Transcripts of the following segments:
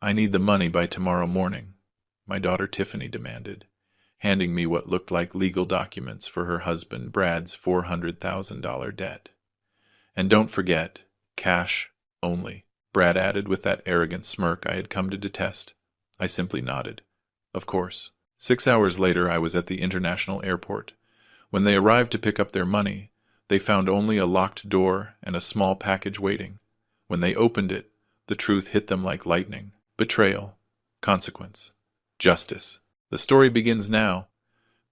I need the money by tomorrow morning, my daughter Tiffany demanded, handing me what looked like legal documents for her husband Brad's $400,000 debt. And don't forget, cash only, Brad added with that arrogant smirk I had come to detest. I simply nodded. Of course. 6 hours later, I was at the international airport. When they arrived to pick up their money, they found only a locked door and a small package waiting. When they opened it, the truth hit them like lightning. Betrayal. Consequence. Justice. The story begins now.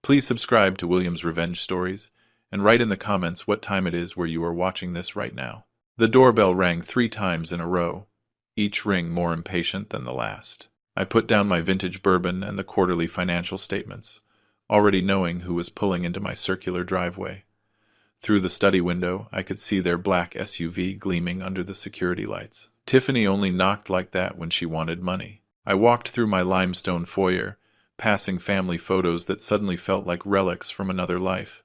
Please subscribe to William's Revenge Stories, and write in the comments what time it is where you are watching this right now. The doorbell rang 3 times in a row, each ring more impatient than the last. I put down my vintage bourbon and the quarterly financial statements, already knowing who was pulling into my circular driveway. Through the study window, I could see their black SUV gleaming under the security lights. Tiffany only knocked like that when she wanted money. I walked through my limestone foyer, passing family photos that suddenly felt like relics from another life.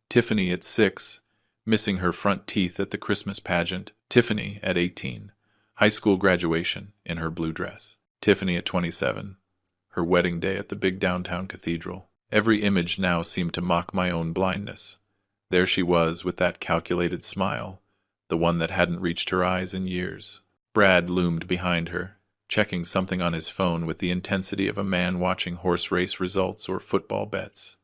Tiffany at 6, missing her front teeth at the Christmas pageant. Tiffany at 18, high school graduation in her blue dress. Tiffany at 27, her wedding day at the big downtown cathedral. Every image now seemed to mock my own blindness. There she was with that calculated smile, the one that hadn't reached her eyes in years. Brad loomed behind her, checking something on his phone with the intensity of a man watching horse race results or football bets.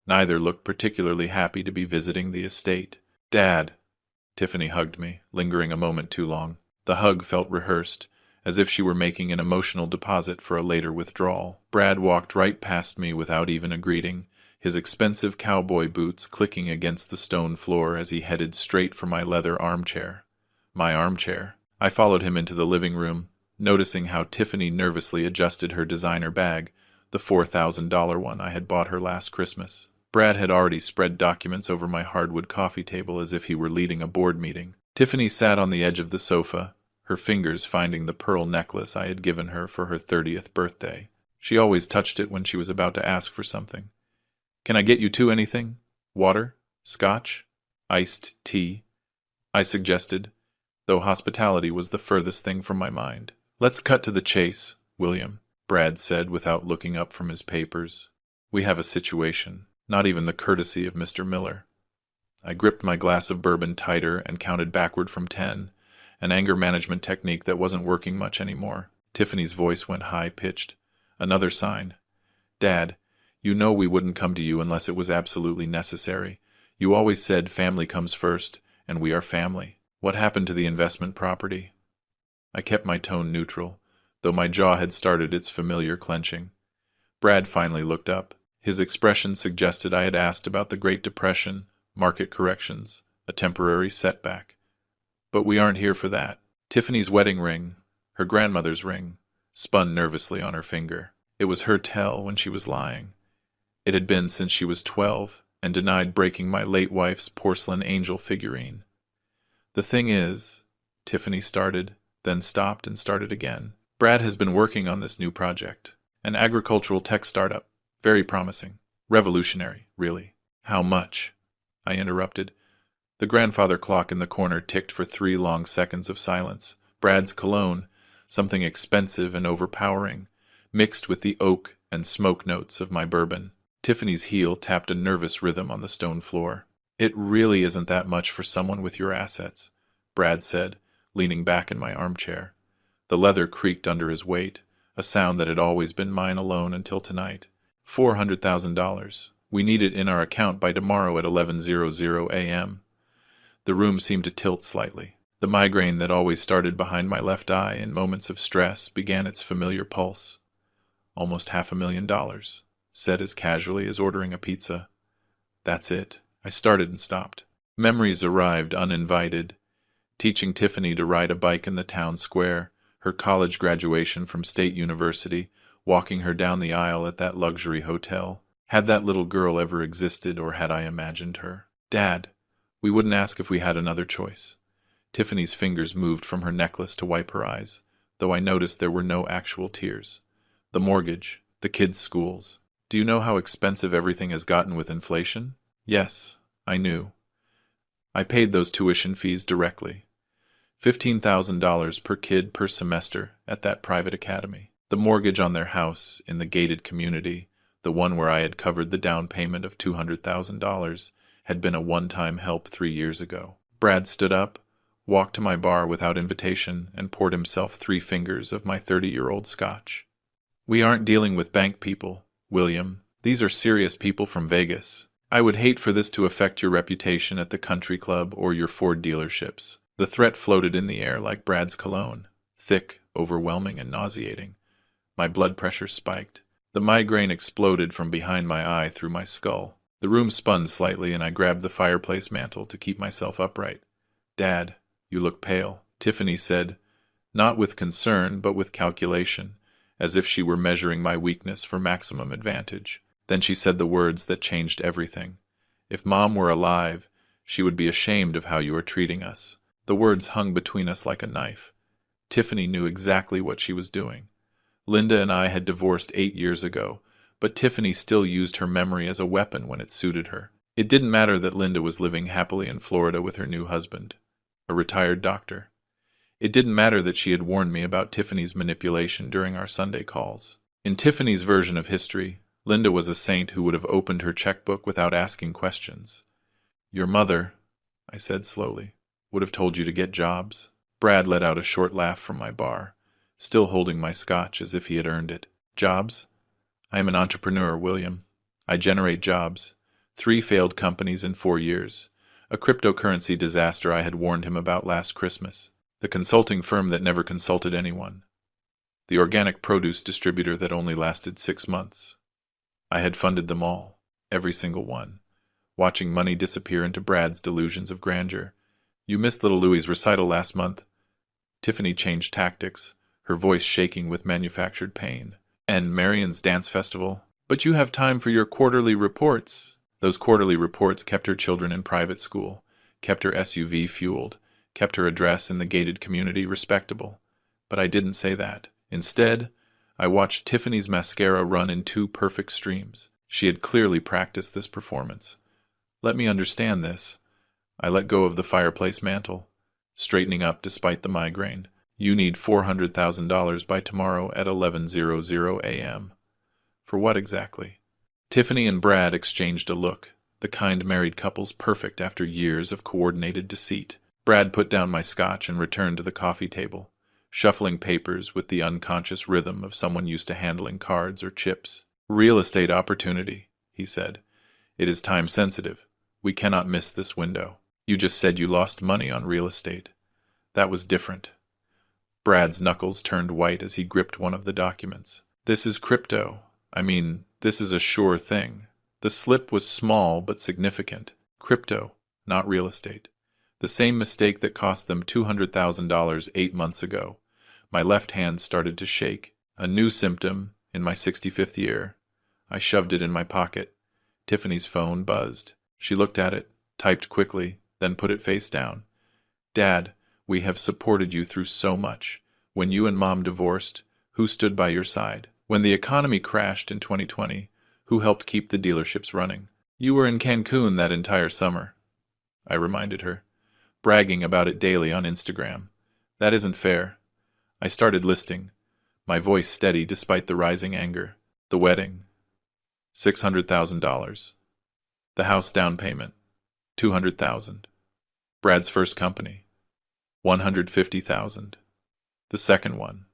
Neither looked particularly happy to be visiting the estate. "Dad!" Tiffany hugged me, lingering a moment too long. The hug felt rehearsed, as if she were making an emotional deposit for a later withdrawal. Brad walked right past me without even a greeting, his expensive cowboy boots clicking against the stone floor as he headed straight for my leather armchair. My armchair. I followed him into the living room, noticing how Tiffany nervously adjusted her designer bag, the $4,000 one I had bought her last Christmas. Brad had already spread documents over my hardwood coffee table as if he were leading a board meeting. Tiffany sat on the edge of the sofa, her fingers finding the pearl necklace I had given her for her 30th birthday. She always touched it when she was about to ask for something. "Can I get you two anything? Water? Scotch? Iced tea?" I suggested, though hospitality was the furthest thing from my mind. "Let's cut to the chase, William," Brad said without looking up from his papers. "We have a situation, not even the courtesy of Mr. Miller." I gripped my glass of bourbon tighter and counted backward from 10, an anger management technique that wasn't working much anymore. Tiffany's voice went high-pitched. Another sign. "Dad, you know we wouldn't come to you unless it was absolutely necessary. You always said family comes first, and we are family. What happened to the investment property?" I kept my tone neutral, though my jaw had started its familiar clenching. Brad finally looked up. His expression suggested I had asked about the Great Depression, market corrections, a temporary setback. But we aren't here for that. Tiffany's wedding ring, her grandmother's ring, spun nervously on her finger. It was her tell when she was lying. It had been since she was 12 and denied breaking my late wife's porcelain angel figurine. "The thing is," Tiffany started, then stopped and started again. "Brad has been working on this new project, an agricultural tech startup. Very promising. Revolutionary, really." "How much?" I interrupted. The grandfather clock in the corner ticked for 3 long seconds of silence. Brad's cologne, something expensive and overpowering, mixed with the oak and smoke notes of my bourbon. Tiffany's heel tapped a nervous rhythm on the stone floor. "It really isn't that much for someone with your assets," Brad said, leaning back in my armchair. The leather creaked under his weight, a sound that had always been mine alone until tonight. $400,000. We need it in our account by tomorrow at 11:00 a.m. The room seemed to tilt slightly. The migraine that always started behind my left eye in moments of stress began its familiar pulse. "Almost $500,000, said as casually as ordering a pizza. "That's it." I started and stopped. Memories arrived uninvited. Teaching Tiffany to ride a bike in the town square, her college graduation from State University, walking her down the aisle at that luxury hotel. Had that little girl ever existed, or had I imagined her? "Dad, we wouldn't ask if we had another choice." Tiffany's fingers moved from her necklace to wipe her eyes, though I noticed there were no actual tears. "The mortgage, the kids' schools. Do you know how expensive everything has gotten with inflation?" Yes, I knew. I paid those tuition fees directly. $15,000 per kid per semester at that private academy. The mortgage on their house in the gated community, the one where I had covered the down payment of $200,000, had been a one-time help 3 years ago. Brad stood up, walked to my bar without invitation, and poured himself 3 fingers of my 30-year-old scotch. We aren't dealing with bank people, William. These are serious people from Vegas. I would hate for this to affect your reputation at the country club or your Ford dealerships. The threat floated in the air like Brad's cologne, thick, overwhelming, and nauseating. My blood pressure spiked. The migraine exploded from behind my eye through my skull. The room spun slightly, and I grabbed the fireplace mantel to keep myself upright. "Dad, you look pale," Tiffany said, not with concern but with calculation, as if she were measuring my weakness for maximum advantage. Then she said the words that changed everything. "If Mom were alive, she would be ashamed of how you are treating us." The words hung between us like a knife. Tiffany knew exactly what she was doing. Linda and I had divorced 8 years ago, but Tiffany still used her memory as a weapon when it suited her. It didn't matter that Linda was living happily in Florida with her new husband, a retired doctor. It didn't matter that she had warned me about Tiffany's manipulation during our Sunday calls. In Tiffany's version of history, Linda was a saint who would have opened her checkbook without asking questions. "Your mother," I said slowly, "would have told you to get jobs." Brad let out a short laugh from my bar, still holding my scotch as if he had earned it. "Jobs? I am an entrepreneur, William. I generate jobs. 3 failed companies in 4 years. A cryptocurrency disaster I had warned him about last Christmas. The consulting firm that never consulted anyone. The organic produce distributor that only lasted 6 months. I had funded them all, every single one, watching money disappear into Brad's delusions of grandeur. You missed little Louie's recital last month." Tiffany changed tactics, her voice shaking with manufactured pain. "And Marion's dance festival. But you have time for your quarterly reports." Those quarterly reports kept her children in private school, kept her SUV fueled, kept her address in the gated community respectable. But I didn't say that. Instead, I watched Tiffany's mascara run in 2 perfect streams. She had clearly practiced this performance. "Let me understand this." I let go of the fireplace mantel, straightening up despite the migraine. "You need $400,000 by tomorrow at 11:00 a.m. For what exactly?" Tiffany and Brad exchanged a look, the kind married couple's perfect after years of coordinated deceit. Brad put down my scotch and returned to the coffee table, shuffling papers with the unconscious rhythm of someone used to handling cards or chips. "Real estate opportunity," he said. "It is time sensitive. We cannot miss this window." "You just said you lost money on real estate." "That was different." Brad's knuckles turned white as he gripped one of the documents. "This is crypto. This is a sure thing." The slip was small but significant. Crypto, not real estate. The same mistake that cost them $200,000 8 months ago. My left hand started to shake. A new symptom in my 65th year. I shoved it in my pocket. Tiffany's phone buzzed. She looked at it, typed quickly, then put it face down. "Dad, we have supported you through so much. When you and Mom divorced, who stood by your side? When the economy crashed in 2020, who helped keep the dealerships running? You were in Cancun that entire summer," I reminded her, bragging about it daily on Instagram. "That isn't fair." I started listing, my voice steady despite the rising anger. The wedding, $600,000. The house down payment, $200,000. Brad's first company, $150,000. The second one,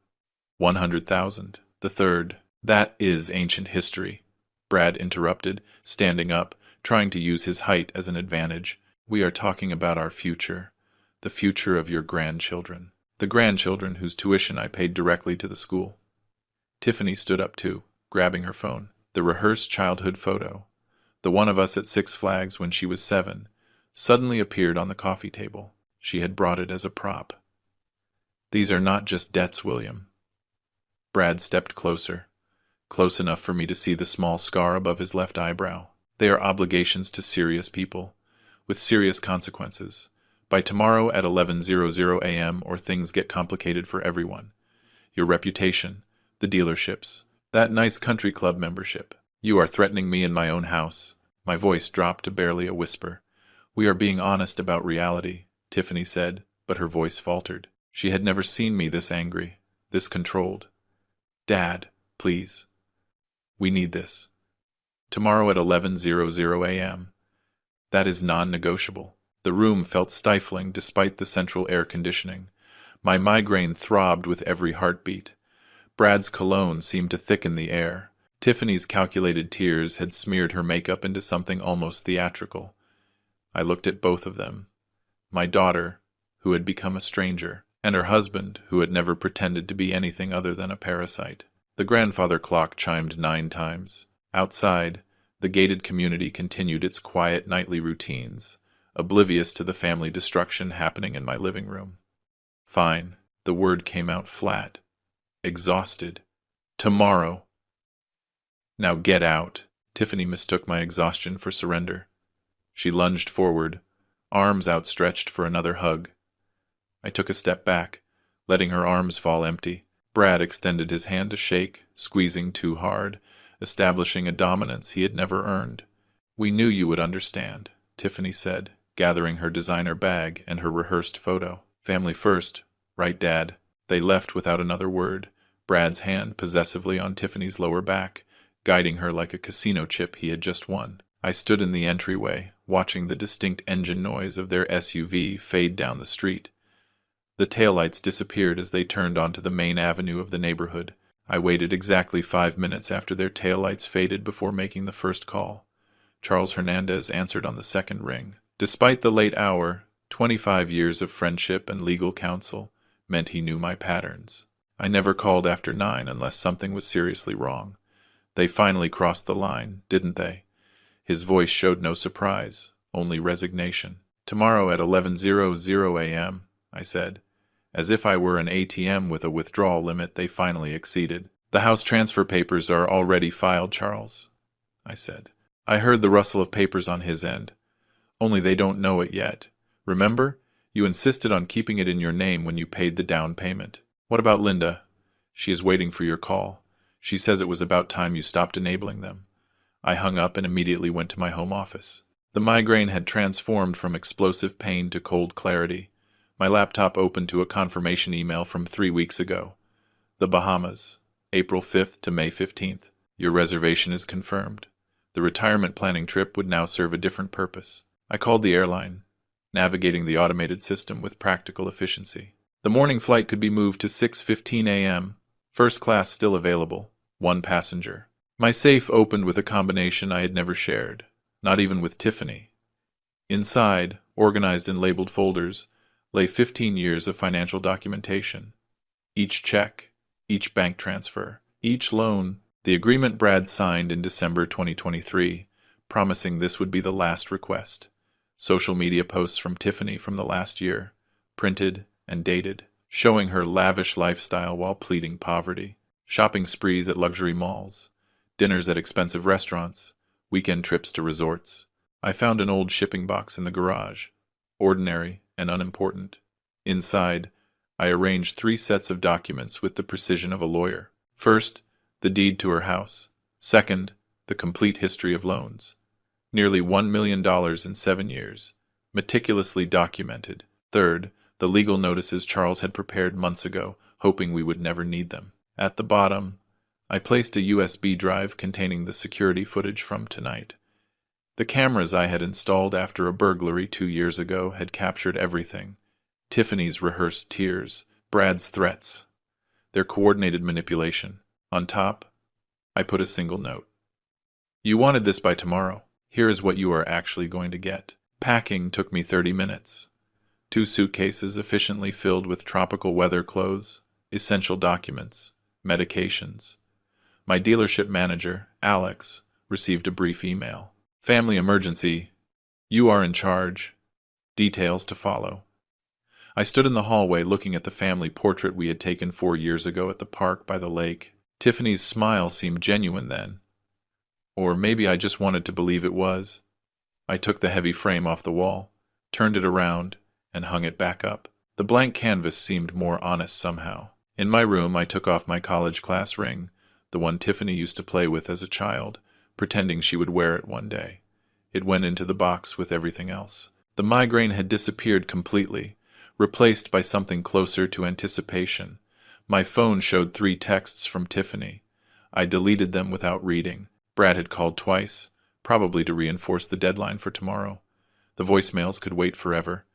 $100,000. The third. "That is ancient history," Brad interrupted, standing up, trying to use his height as an advantage. "We are talking about our future, the future of your grandchildren. The grandchildren whose tuition I paid directly to the school." Tiffany stood up too, grabbing her phone. The rehearsed childhood photo, the one of us at Six Flags when she was 7, suddenly appeared on the coffee table. She had brought it as a prop. "These are not just debts, William." Brad stepped closer, close enough for me to see the small scar above his left eyebrow. "They are obligations to serious people, with serious consequences. By tomorrow at 11:00 a.m. or things get complicated for everyone. Your reputation, the dealerships, that nice country club membership. You are threatening me in my own house." My voice dropped to barely a whisper. "We are being honest about reality," Tiffany said, but her voice faltered. She had never seen me this angry, this controlled. "Dad, please. We need this. Tomorrow at 11:00 a.m. That is non-negotiable." The room felt stifling despite the central air conditioning. My migraine throbbed with every heartbeat. Brad's cologne seemed to thicken the air. Tiffany's calculated tears had smeared her makeup into something almost theatrical. I looked at both of them. My daughter, who had become a stranger, and her husband, who had never pretended to be anything other than a parasite. The grandfather clock chimed 9 times. Outside, the gated community continued its quiet nightly routines, oblivious to the family destruction happening in my living room. Fine. The word came out flat. Exhausted. Tomorrow. Now get out. Tiffany mistook my exhaustion for surrender. She lunged forward, arms outstretched for another hug. I took a step back, letting her arms fall empty. Brad extended his hand to shake, squeezing too hard, establishing a dominance he had never earned. "We knew you would understand," Tiffany said, gathering her designer bag and her rehearsed photo. "Family first, right, Dad?" They left without another word, Brad's hand possessively on Tiffany's lower back, guiding her like a casino chip he had just won. I stood in the entryway, watching the distinct engine noise of their SUV fade down the street. The taillights disappeared as they turned onto the main avenue of the neighborhood. I waited exactly 5 minutes after their taillights faded before making the first call. Charles Hernandez answered on the second ring. Despite the late hour, 25 years of friendship and legal counsel meant he knew my patterns. I never called after 9 unless something was seriously wrong. They finally crossed the line, didn't they? His voice showed no surprise, only resignation. "Tomorrow at 11:00 a.m., I said. As if I were an ATM with a withdrawal limit they finally exceeded. "The house transfer papers are already filed, Charles," I said. I heard the rustle of papers on his end. "Only they don't know it yet. Remember? You insisted on keeping it in your name when you paid the down payment. What about Linda? She is waiting for your call. She says it was about time you stopped enabling them." I hung up and immediately went to my home office. The migraine had transformed from explosive pain to cold clarity. My laptop opened to a confirmation email from 3 weeks ago. "The Bahamas, April 5th to May 15th. Your reservation is confirmed." The retirement planning trip would now serve a different purpose. I called the airline, navigating the automated system with practical efficiency. The morning flight could be moved to 6:15 a.m., first class still available, 1 passenger. My safe opened with a combination I had never shared, not even with Tiffany. Inside, organized in labeled folders, lay 15 years of financial documentation. Each check, each bank transfer, each loan, the agreement Brad signed in December 2023, promising this would be the last request. Social media posts from Tiffany from the last year, printed and dated, showing her lavish lifestyle while pleading poverty. Shopping sprees at luxury malls, dinners at expensive restaurants, weekend trips to resorts. I found an old shipping box in the garage, ordinary and unimportant. Inside, I arranged 3 sets of documents with the precision of a lawyer. First, the deed to her house. Second, the complete history of loans. Nearly $1 million in 7 years, meticulously documented. Third, the legal notices Charles had prepared months ago, hoping we would never need them. At the bottom, I placed a USB drive containing the security footage from tonight. The cameras I had installed after a burglary 2 years ago had captured everything. Tiffany's rehearsed tears, Brad's threats, their coordinated manipulation. On top, I put a single note. "You wanted this by tomorrow. Here is what you are actually going to get." Packing took me 30 minutes. 2 suitcases efficiently filled with tropical weather clothes, essential documents, medications. My dealership manager, Alex, received a brief email. "Family emergency. You are in charge. Details to follow." I stood in the hallway looking at the family portrait we had taken 4 years ago at the park by the lake. Tiffany's smile seemed genuine then. Or maybe I just wanted to believe it was. I took the heavy frame off the wall, turned it around, and hung it back up. The blank canvas seemed more honest somehow. In my room, I took off my college class ring, the one Tiffany used to play with as a child, pretending she would wear it one day. It went into the box with everything else. The migraine had disappeared completely, replaced by something closer to anticipation. My phone showed 3 texts from Tiffany. I deleted them without reading. Brad had called twice, probably to reinforce the deadline for tomorrow. The voicemails could wait forever.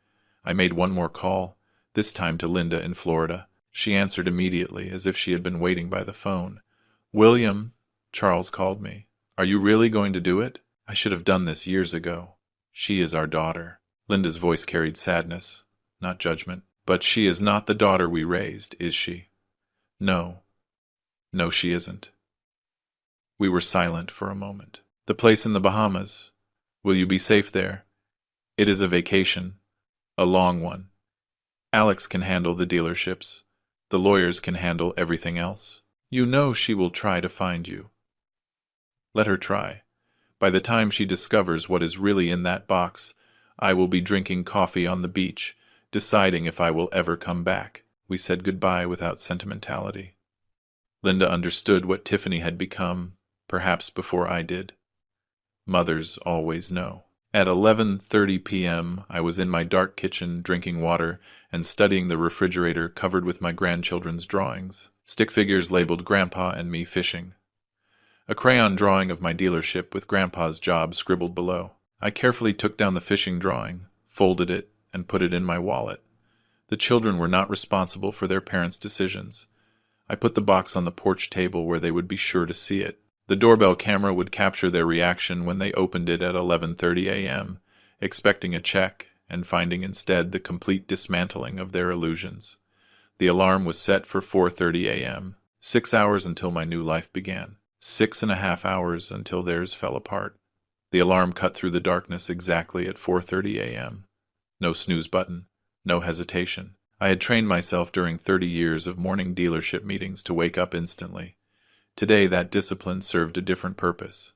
I made one more call, this time to Linda in Florida. She answered immediately, as if she had been waiting by the phone. "William," Charles called me. "Are you really going to do it? I should have done this years ago. She is our daughter." Linda's voice carried sadness, not judgment. "But she is not the daughter we raised, is she?" "No. No, she isn't." We were silent for a moment. "The place in the Bahamas. Will you be safe there? It is a vacation. A long one. Alex can handle the dealerships. The lawyers can handle everything else. You know she will try to find you. Let her try. By the time she discovers what is really in that box, I will be drinking coffee on the beach, deciding if I will ever come back." We said goodbye without sentimentality. Linda understood what Tiffany had become, perhaps before I did. Mothers always know. At 11:30 p.m., I was in my dark kitchen drinking water and studying the refrigerator covered with my grandchildren's drawings. Stick figures labeled Grandpa and me fishing. A crayon drawing of my dealership with Grandpa's job scribbled below. I carefully took down the fishing drawing, folded it, and put it in my wallet. The children were not responsible for their parents' decisions. I put the box on the porch table where they would be sure to see it. The doorbell camera would capture their reaction when they opened it at 11:30 a.m., expecting a check and finding instead the complete dismantling of their illusions. The alarm was set for 4:30 a.m., 6 hours until my new life began. 6.5 hours until theirs fell apart. The alarm cut through the darkness exactly at 4:30 a.m. No snooze button, no hesitation. I had trained myself during 30 years of morning dealership meetings to wake up instantly. Today that discipline served a different purpose.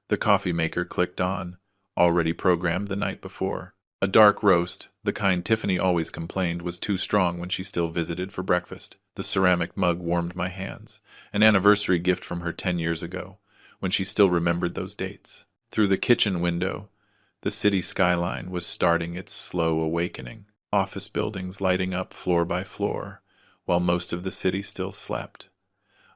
The coffee maker clicked on, already programmed the night before. A dark roast, the kind Tiffany always complained was too strong when she still visited for breakfast. The ceramic mug warmed my hands, an anniversary gift from her 10 years ago, when she still remembered those dates. Through the kitchen window, the city skyline was starting its slow awakening, office buildings lighting up floor by floor, while most of the city still slept.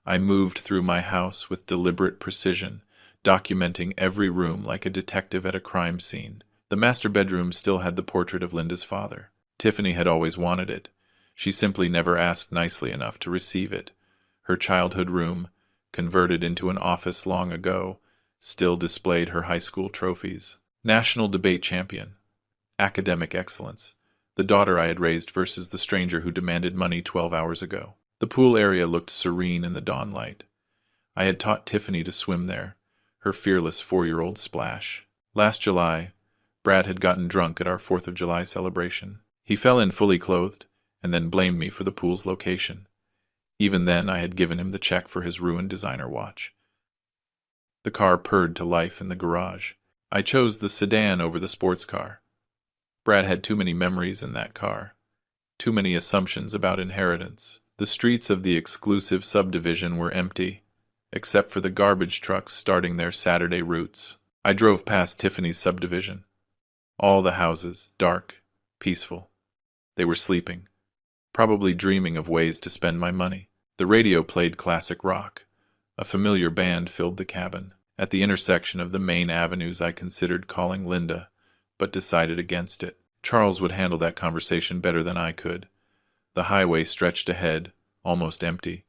I moved through my house with deliberate precision, documenting every room like a detective at a crime scene. The master bedroom still had the portrait of Linda's father. Tiffany had always wanted it. She simply never asked nicely enough to receive it. Her childhood room, converted into an office long ago, still displayed her high school trophies. National debate champion. Academic excellence. The daughter I had raised versus the stranger who demanded money 12 hours ago. The pool area looked serene in the dawn light. I had taught Tiffany to swim there, her fearless 4-year-old splash. Last July, Brad had gotten drunk at our 4th of July celebration. He fell in fully clothed, and then blamed me for the pool's location. Even then, I had given him the check for his ruined designer watch. The car purred to life in the garage. I chose the sedan over the sports car. Brad had too many memories in that car. Too many assumptions about inheritance. The streets of the exclusive subdivision were empty, except for the garbage trucks starting their Saturday routes. I drove past Tiffany's subdivision. All the houses, dark, peaceful. They were sleeping, probably dreaming of ways to spend my money. The radio played classic rock. A familiar band filled the cabin. At the intersection of the main avenues, I considered calling Linda, but decided against it. Charles would handle that conversation better than I could. The highway stretched ahead, almost empty.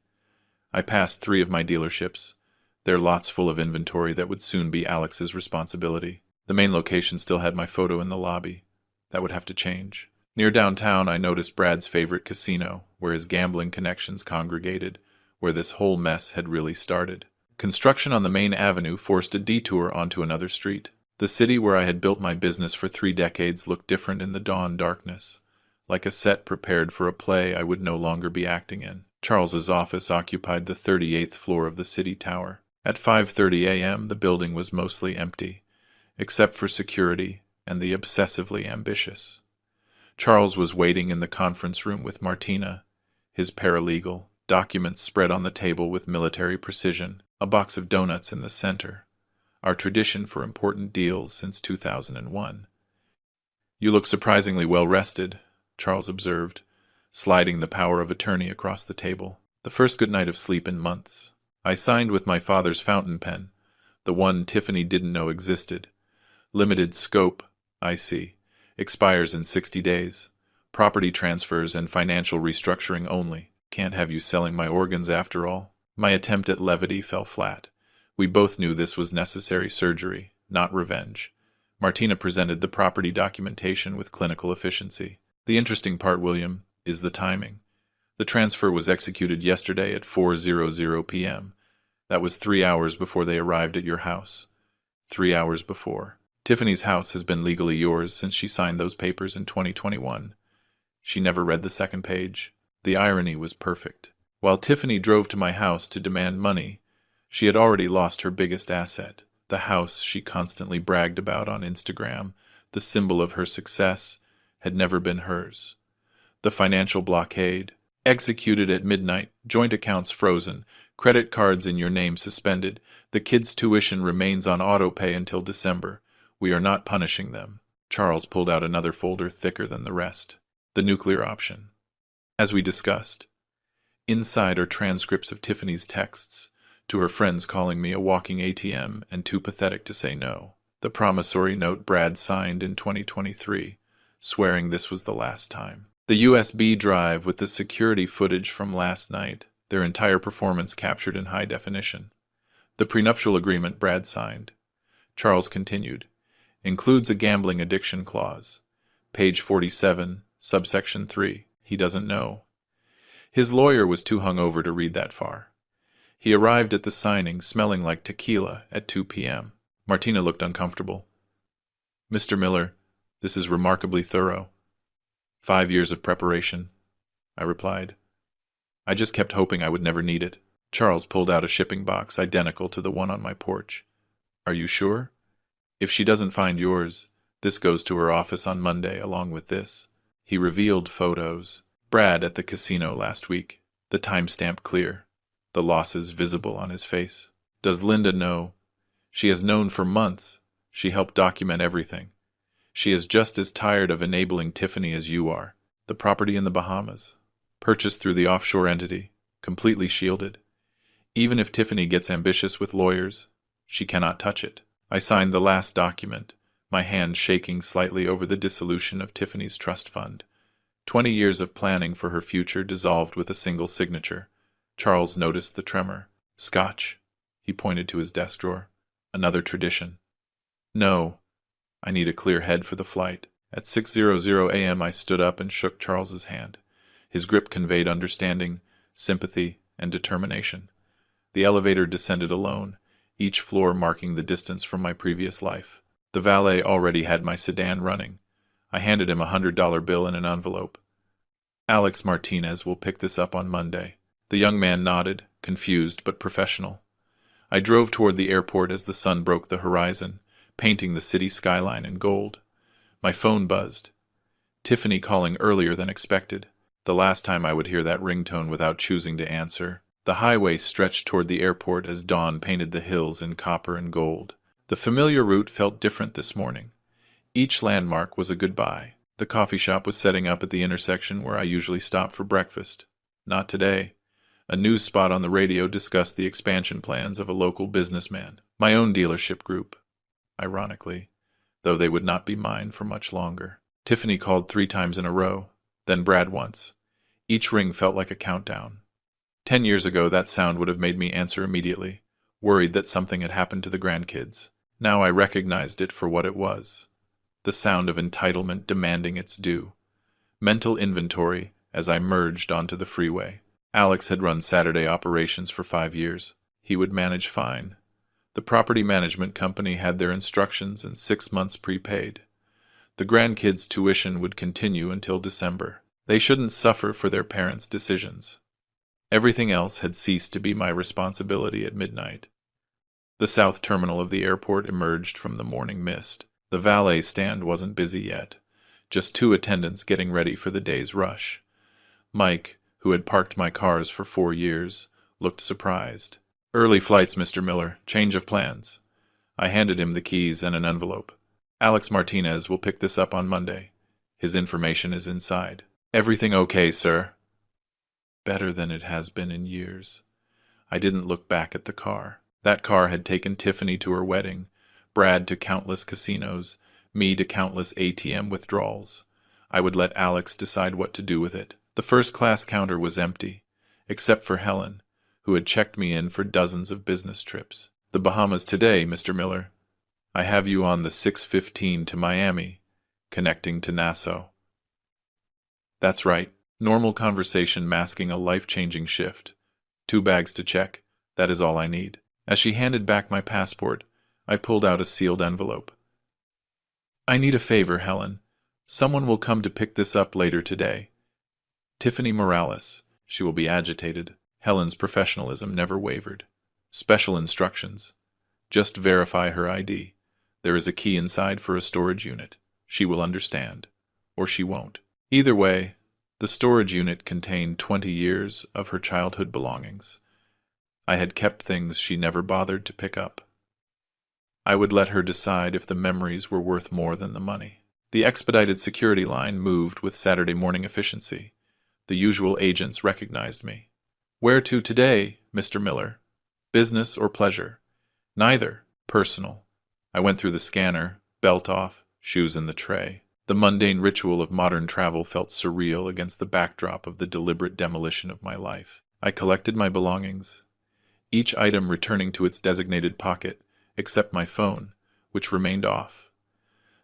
I passed 3 of my dealerships, their lots full of inventory that would soon be Alex's responsibility. The main location still had my photo in the lobby. That would have to change. Near downtown, I noticed Brad's favorite casino, where his gambling connections congregated, where this whole mess had really started. Construction on the main avenue forced a detour onto another street. The city where I had built my business for 3 decades looked different in the dawn darkness, like a set prepared for a play I would no longer be acting in. Charles's office occupied the 38th floor of the city tower. At 5:30 a.m., the building was mostly empty, except for security and the obsessively ambitious. Charles was waiting in the conference room with Martina, his paralegal, documents spread on the table with military precision, a box of donuts in the center, our tradition for important deals since 2001. "You look surprisingly well rested," Charles observed, sliding the power of attorney across the table. The first good night of sleep in months. I signed with my father's fountain pen, the one Tiffany didn't know existed. Limited scope, I see. Expires in 60 days. Property transfers and financial restructuring only. Can't have you selling my organs after all. My attempt at levity fell flat. We both knew this was necessary surgery, not revenge. Martina presented the property documentation with clinical efficiency. The interesting part, William, is the timing. The transfer was executed yesterday at 4:00 p.m. That was 3 hours before they arrived at your house. 3 hours before. Tiffany's house has been legally yours since she signed those papers in 2021. She never read the second page. The irony was perfect. While Tiffany drove to my house to demand money, she had already lost her biggest asset, the house she constantly bragged about on Instagram, the symbol of her success, had never been hers. The financial blockade, executed at midnight, joint accounts frozen, credit cards in your name suspended, the kids' tuition remains on autopay until December. We are not punishing them. Charles pulled out another folder thicker than the rest. The nuclear option. As we discussed. Inside are transcripts of Tiffany's texts, to her friends calling me a walking ATM and too pathetic to say no. The promissory note Brad signed in 2023, swearing this was the last time. The USB drive with the security footage from last night, their entire performance captured in high definition. The prenuptial agreement Brad signed. Charles continued. Includes a gambling addiction clause. Page 47, subsection 3. He doesn't know. His lawyer was too hungover to read that far. He arrived at the signing smelling like tequila at 2 p.m. Martina looked uncomfortable. Mr. Miller, this is remarkably thorough. 5 years of preparation, I replied. I just kept hoping I would never need it. Charles pulled out a shipping box identical to the one on my porch. Are you sure? If she doesn't find yours, this goes to her office on Monday along with this. He revealed photos. Brad at the casino last week. The timestamp clear. The losses visible on his face. Does Linda know? She has known for months. She helped document everything. She is just as tired of enabling Tiffany as you are. The property in the Bahamas. Purchased through the offshore entity. Completely shielded. Even if Tiffany gets ambitious with lawyers, she cannot touch it. I signed the last document, my hand shaking slightly over the dissolution of Tiffany's trust fund. 20 years of planning for her future dissolved with a single signature. Charles noticed the tremor. Scotch. He pointed to his desk drawer. Another tradition. No. I need a clear head for the flight. At 6:00 a.m. I stood up and shook Charles's hand. His grip conveyed understanding, sympathy, and determination. The elevator descended alone, each floor marking the distance from my previous life. The valet already had my sedan running. I handed him a $100 bill in an envelope. Alex Martinez will pick this up on Monday. The young man nodded, confused but professional. I drove toward the airport as the sun broke the horizon, painting the city skyline in gold. My phone buzzed. Tiffany calling earlier than expected. The last time I would hear that ringtone without choosing to answer. The highway stretched toward the airport as dawn painted the hills in copper and gold. The familiar route felt different this morning. Each landmark was a goodbye. The coffee shop was setting up at the intersection where I usually stop for breakfast. Not today. A news spot on the radio discussed the expansion plans of a local businessman. My own dealership group, ironically, though they would not be mine for much longer. Tiffany called 3 times in a row, then Brad once. Each ring felt like a countdown. 10 years ago, that sound would have made me answer immediately, worried that something had happened to the grandkids. Now I recognized it for what it was. The sound of entitlement demanding its due. Mental inventory as I merged onto the freeway. Alex had run Saturday operations for 5 years. He would manage fine. The property management company had their instructions and 6 months prepaid. The grandkids' tuition would continue until December. They shouldn't suffer for their parents' decisions. Everything else had ceased to be my responsibility at midnight. The south terminal of the airport emerged from the morning mist. The valet stand wasn't busy yet, just 2 attendants getting ready for the day's rush. Mike, who had parked my cars for 4 years, looked surprised. Early flights, Mr. Miller. Change of plans. I handed him the keys and an envelope. Alex Martinez will pick this up on Monday. His information is inside. Everything okay, sir? Better than it has been in years. I didn't look back at the car. That car had taken Tiffany to her wedding, Brad to countless casinos, me to countless ATM withdrawals. I would let Alex decide what to do with it. The first-class counter was empty, except for Helen, who had checked me in for dozens of business trips. The Bahamas today, Mr. Miller. I have you on the 6:15 to Miami, connecting to Nassau. That's right. Normal conversation masking a life-changing shift. 2 bags to check. That is all I need. As she handed back my passport, I pulled out a sealed envelope. I need a favor, Helen. Someone will come to pick this up later today. Tiffany Morales. She will be agitated. Helen's professionalism never wavered. Special instructions. Just verify her ID. There is a key inside for a storage unit. She will understand. Or she won't. Either way, the storage unit contained 20 years of her childhood belongings. I had kept things she never bothered to pick up. I would let her decide if the memories were worth more than the money. The expedited security line moved with Saturday morning efficiency. The usual agents recognized me. Where to today, Mr. Miller? Business or pleasure? Neither. Personal. I went through the scanner, belt off, shoes in the tray. The mundane ritual of modern travel felt surreal against the backdrop of the deliberate demolition of my life. I collected my belongings, each item returning to its designated pocket, except my phone, which remained off.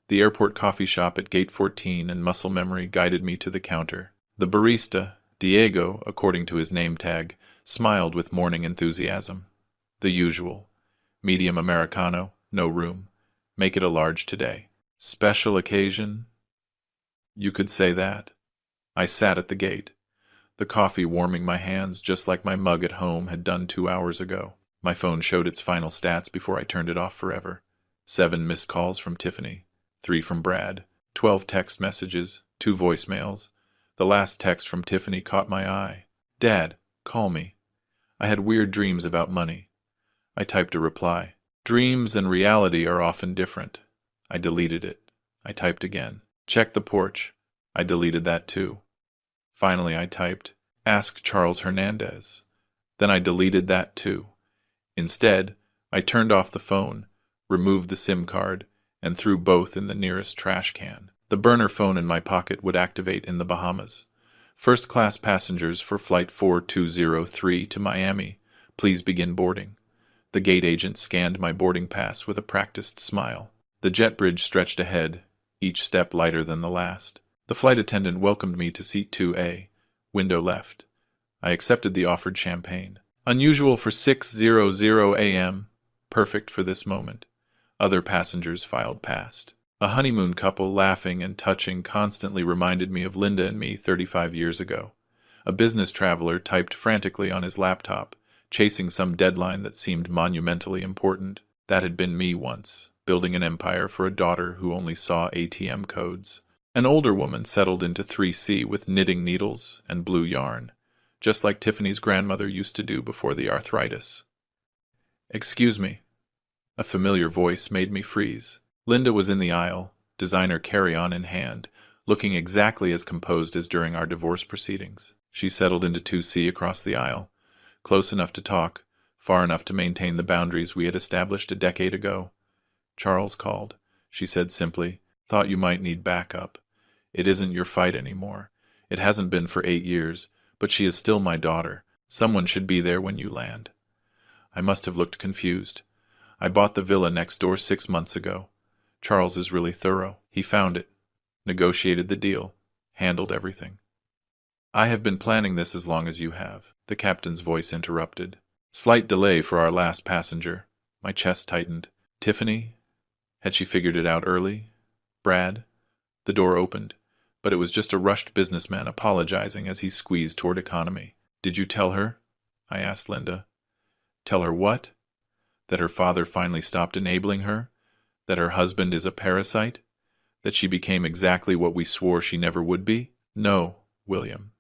The airport coffee shop at Gate 14 and muscle memory guided me to the counter. The barista, Diego, according to his name tag, smiled with morning enthusiasm. The usual. Medium Americano, no room. Make it a large today. Special occasion? You could say that. I sat at the gate, the coffee warming my hands just like my mug at home had done 2 hours ago. My phone showed its final stats before I turned it off forever. 7 missed calls from Tiffany, 3 from Brad, 12 text messages, 2 voicemails. The last text from Tiffany caught my eye. Dad, call me. I had weird dreams about money. I typed a reply. Dreams and reality are often different. I deleted it. I typed again. Check the porch. I deleted that too. Finally, I typed, ask Charles Hernandez. Then I deleted that too. Instead, I turned off the phone, removed the SIM card, and threw both in the nearest trash can. The burner phone in my pocket would activate in the Bahamas. First-class passengers for Flight 4203 to Miami. Please begin boarding. The gate agent scanned my boarding pass with a practiced smile. The jet bridge stretched ahead, each step lighter than the last. The flight attendant welcomed me to seat 2A, window left. I accepted the offered champagne. Unusual for 6:00 a.m., perfect for this moment. Other passengers filed past. A honeymoon couple laughing and touching constantly reminded me of Linda and me 35 years ago. A business traveler typed frantically on his laptop, chasing some deadline that seemed monumentally important. That had been me once, building an empire for a daughter who only saw ATM codes. An older woman settled into 3C with knitting needles and blue yarn, just like Tiffany's grandmother used to do before the arthritis. Excuse me. A familiar voice made me freeze. Linda was in the aisle, designer carry-on in hand, looking exactly as composed as during our divorce proceedings. She settled into 2C across the aisle, close enough to talk, far enough to maintain the boundaries we had established a decade ago. Charles called. She said simply, thought you might need backup. It isn't your fight anymore. It hasn't been for 8 years, but she is still my daughter. Someone should be there when you land. I must have looked confused. I bought the villa next door 6 months ago. Charles is really thorough. He found it, negotiated the deal, handled everything. I have been planning this as long as you have, the captain's voice interrupted. Slight delay for our last passenger. My chest tightened. Tiffany? Had she figured it out early? Brad? The door opened, but it was just a rushed businessman apologizing as he squeezed toward economy. Did you tell her? I asked Linda. Tell her what? That her father finally stopped enabling her? That her husband is a parasite? That she became exactly what we swore she never would be? No, William.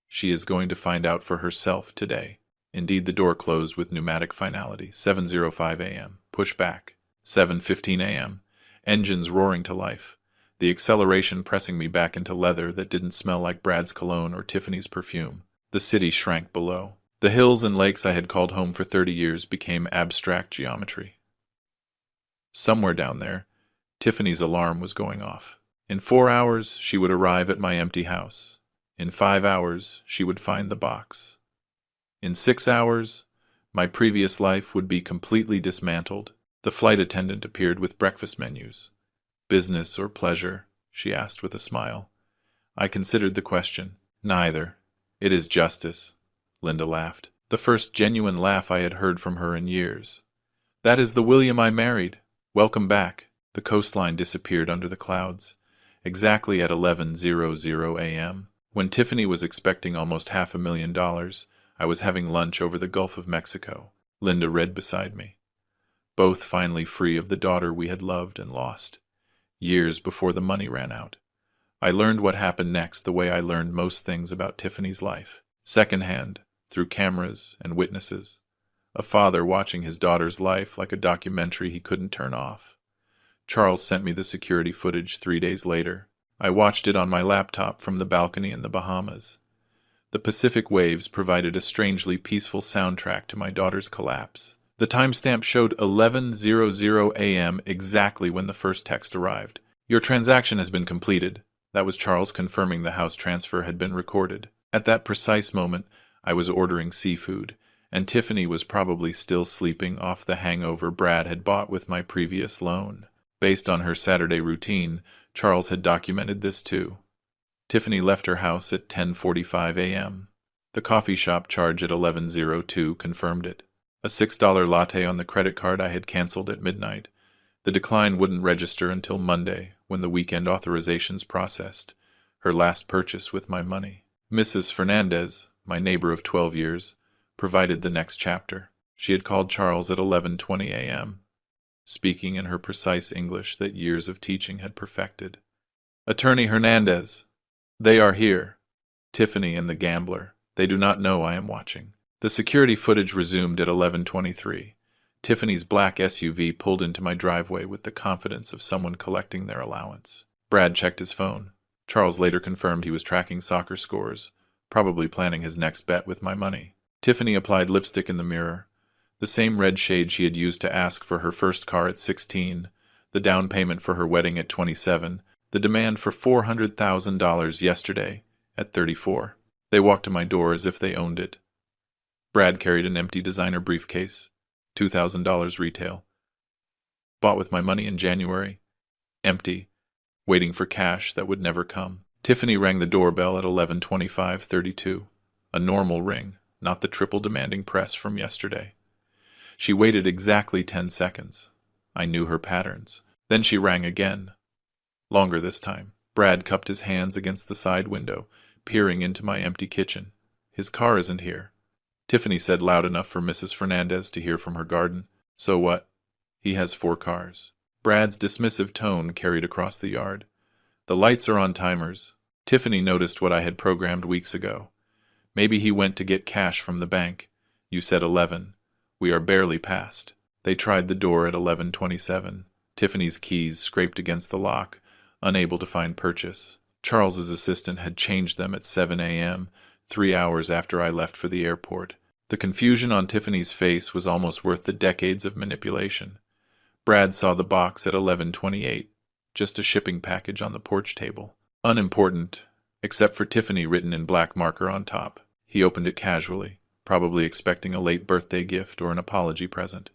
She is going to find out for herself today. Indeed, the door closed with pneumatic finality. 7:05 a.m. Push back. 7:15 a.m. Engines roaring to life. the acceleration pressing me back into leather that didn't smell like Brad's cologne or Tiffany's perfume. The city shrank below. The hills and lakes I had called home for 30 years became abstract geometry. Somewhere down there, Tiffany's alarm was going off. In 4 hours, she would arrive at my empty house. In 5 hours, she would find the box. In 6 hours, my previous life would be completely dismantled. The flight attendant appeared with breakfast menus. Business or pleasure? She asked with a smile. I considered the question. Neither. It is justice. Linda laughed. The first genuine laugh I had heard from her in years. That is the William I married. Welcome back. The coastline disappeared under the clouds. Exactly at 11:00 a.m. When Tiffany was expecting almost $500,000, I was having lunch over the Gulf of Mexico. Linda read beside me. Both finally free of the daughter we had loved and lost. Years before the money ran out. I learned what happened next the way I learned most things about Tiffany's life. Secondhand, through cameras and witnesses. A father watching his daughter's life like a documentary he couldn't turn off. Charles sent me the security footage 3 days later. I watched it on my laptop from the balcony in the Bahamas. The Pacific waves provided a strangely peaceful soundtrack to my daughter's collapse. The timestamp showed 11:00 a.m. exactly when the first text arrived. Your transaction has been completed. That was Charles confirming the house transfer had been recorded. At that precise moment, I was ordering seafood, and Tiffany was probably still sleeping off the hangover Brad had bought with my previous loan. Based on her Saturday routine, Charles had documented this too. Tiffany left her house at 10:45 a.m. The coffee shop charge at 11:02 confirmed it. A $6 latte on the credit card I had canceled at midnight. The decline wouldn't register until Monday, when the weekend authorizations processed. Her last purchase with my money. Mrs. Fernandez, my neighbor of 12 years, provided the next chapter. She had called Charles at 11:20 a.m., speaking in her precise English that years of teaching had perfected. Attorney Hernandez, they are here. Tiffany and the gambler. They do not know I am watching. The security footage resumed at 11:23. Tiffany's black SUV pulled into my driveway with the confidence of someone collecting their allowance. Brad checked his phone. Charles later confirmed he was tracking soccer scores, probably planning his next bet with my money. Tiffany applied lipstick in the mirror, the same red shade she had used to ask for her first car at 16, the down payment for her wedding at 27, the demand for $400,000 yesterday at 34. They walked to my door as if they owned it. Brad carried an empty designer briefcase, $2,000 retail. Bought with my money in January. Empty, waiting for cash that would never come. Tiffany rang the doorbell at 11:25:32. A normal ring, not the triple demanding press from yesterday. She waited exactly 10 seconds. I knew her patterns. Then she rang again. Longer this time. Brad cupped his hands against the side window, peering into my empty kitchen. His car isn't here. Tiffany said loud enough for Mrs. Fernandez to hear from her garden. So what? He has 4 cars. Brad's dismissive tone carried across the yard. The lights are on timers. Tiffany noticed what I had programmed weeks ago. Maybe he went to get cash from the bank. You said 11. We are barely past. They tried the door at 11:27. Tiffany's keys scraped against the lock, unable to find purchase. Charles's assistant had changed them at 7 a.m., 3 hours after I left for the airport. The confusion on Tiffany's face was almost worth the decades of manipulation. Brad saw the box at 11:28, just a shipping package on the porch table. Unimportant, except for Tiffany written in black marker on top. He opened it casually, probably expecting a late birthday gift or an apology present.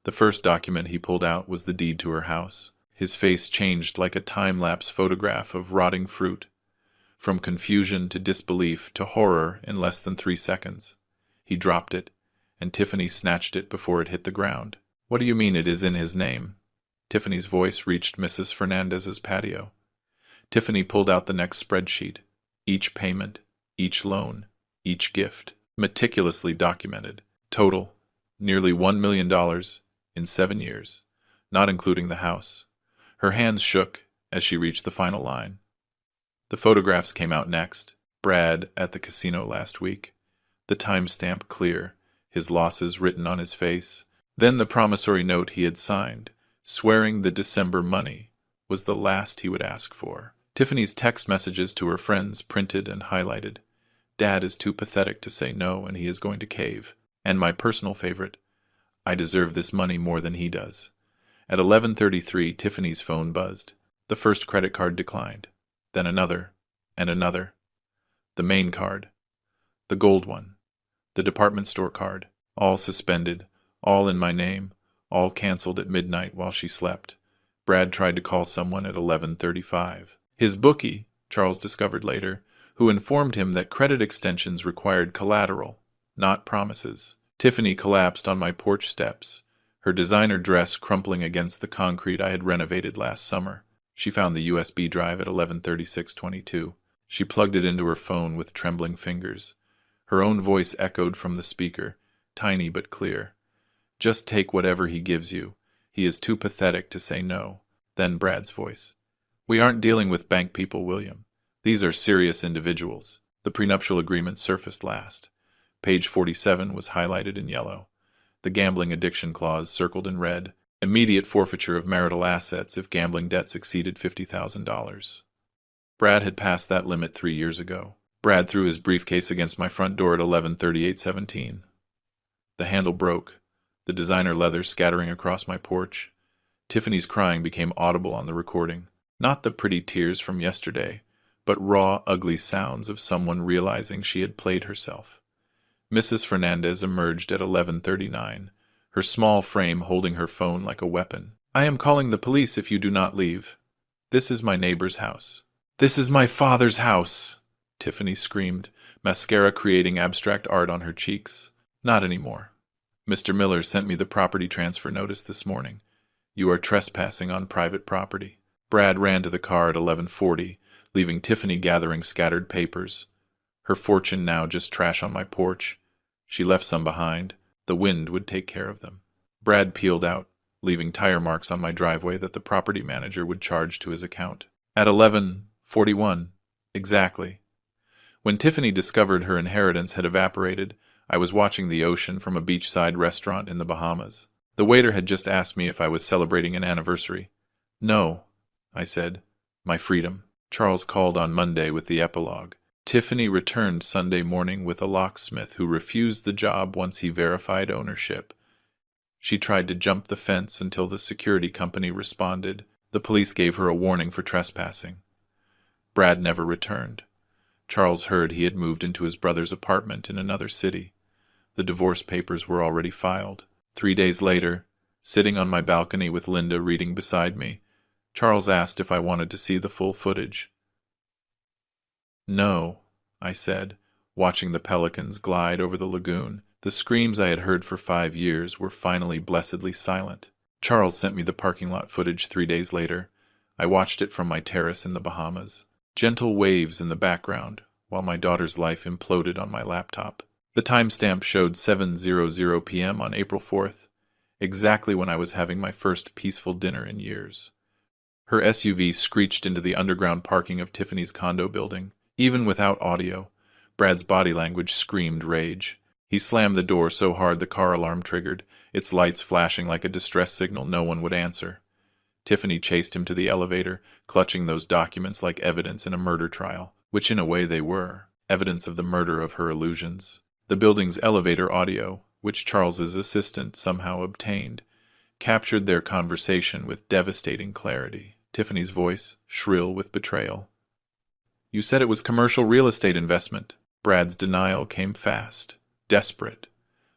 The first document he pulled out was the deed to her house. His face changed like a time-lapse photograph of rotting fruit, from confusion to disbelief to horror in less than 3 seconds. He dropped it, and Tiffany snatched it before it hit the ground. What do you mean it is in his name? Tiffany's voice reached Mrs. Fernandez's patio. Tiffany pulled out the next spreadsheet. Each payment, each loan, each gift, meticulously documented. Total, nearly $1 million in 7 years, not including the house. Her hands shook as she reached the final line. The photographs came out next. Brad at the casino last week. The timestamp clear, his losses written on his face. Then the promissory note he had signed, swearing the December money was the last he would ask for. Tiffany's text messages to her friends printed and highlighted. Dad is too pathetic to say no, and he is going to cave. And my personal favorite, I deserve this money more than he does. At 11:33, Tiffany's phone buzzed. The first credit card declined. Then another, and another. The main card. The gold one. The department store card. All suspended. All in my name. All canceled at midnight while she slept. Brad tried to call someone at 11:35. His bookie, Charles discovered later, who informed him that credit extensions required collateral, not promises. Tiffany collapsed on my porch steps, her designer dress crumpling against the concrete I had renovated last summer. She found the USB drive at 11:36:22. She plugged it into her phone with trembling fingers. Her own voice echoed from the speaker, tiny but clear. Just take whatever he gives you. He is too pathetic to say no. Then Brad's voice. We aren't dealing with bank people, William. These are serious individuals. The prenuptial agreement surfaced last. Page 47 was highlighted in yellow. The gambling addiction clause circled in red. Immediate forfeiture of marital assets if gambling debts exceeded $50,000. Brad had passed that limit 3 years ago. Brad threw his briefcase against my front door at 11:38:17. The handle broke, the designer leather scattering across my porch. Tiffany's crying became audible on the recording. Not the pretty tears from yesterday, but raw, ugly sounds of someone realizing she had played herself. Mrs. Fernandez emerged at 11:39, her small frame holding her phone like a weapon. I am calling the police if you do not leave. This is my neighbor's house. This is my father's house, Tiffany screamed, mascara creating abstract art on her cheeks. Not anymore. Mr. Miller sent me the property transfer notice this morning. You are trespassing on private property. Brad ran to the car at 11:40, leaving Tiffany gathering scattered papers. Her fortune now just trash on my porch. She left some behind. The wind would take care of them. Brad peeled out, leaving tire marks on my driveway that the property manager would charge to his account. At 11:41, exactly. When Tiffany discovered her inheritance had evaporated, I was watching the ocean from a beachside restaurant in the Bahamas. The waiter had just asked me if I was celebrating an anniversary. No, I said. My freedom. Charles called on Monday with the epilogue. Tiffany returned Sunday morning with a locksmith who refused the job once he verified ownership. She tried to jump the fence until the security company responded. The police gave her a warning for trespassing. Brad never returned. Charles heard he had moved into his brother's apartment in another city. The divorce papers were already filed. 3 days later, sitting on my balcony with Linda reading beside me, Charles asked if I wanted to see the full footage. No, I said, watching the pelicans glide over the lagoon. The screams I had heard for 5 years were finally blessedly silent. Charles sent me the parking lot footage 3 days later. I watched it from my terrace in the Bahamas. Gentle waves in the background, while my daughter's life imploded on my laptop. The timestamp showed 7:00 p.m. on April 4th, exactly when I was having my first peaceful dinner in years. Her SUV screeched into the underground parking of Tiffany's condo building. Even without audio, Brad's body language screamed rage. He slammed the door so hard the car alarm triggered, its lights flashing like a distress signal no one would answer. Tiffany chased him to the elevator, clutching those documents like evidence in a murder trial, which in a way they were, evidence of the murder of her illusions. The building's elevator audio, which Charles's assistant somehow obtained, captured their conversation with devastating clarity. Tiffany's voice, shrill with betrayal. You said it was commercial real estate investment. Brad's denial came fast, desperate.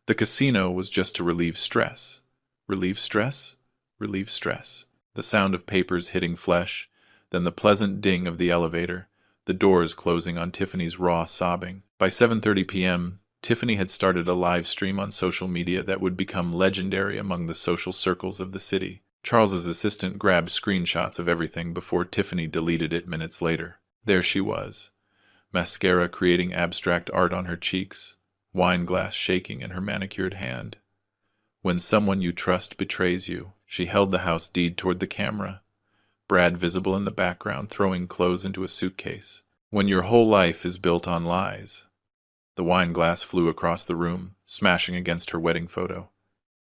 The casino was just to relieve stress. Relieve stress? Relieve stress. The sound of papers hitting flesh, then the pleasant ding of the elevator, the doors closing on Tiffany's raw sobbing. By 7:30 p.m., Tiffany had started a live stream on social media that would become legendary among the social circles of the city. Charles's assistant grabbed screenshots of everything before Tiffany deleted it minutes later. There she was, mascara creating abstract art on her cheeks, wine glass shaking in her manicured hand. When someone you trust betrays you, she held the house deed toward the camera, Brad visible in the background throwing clothes into a suitcase. When your whole life is built on lies. The wine glass flew across the room, smashing against her wedding photo.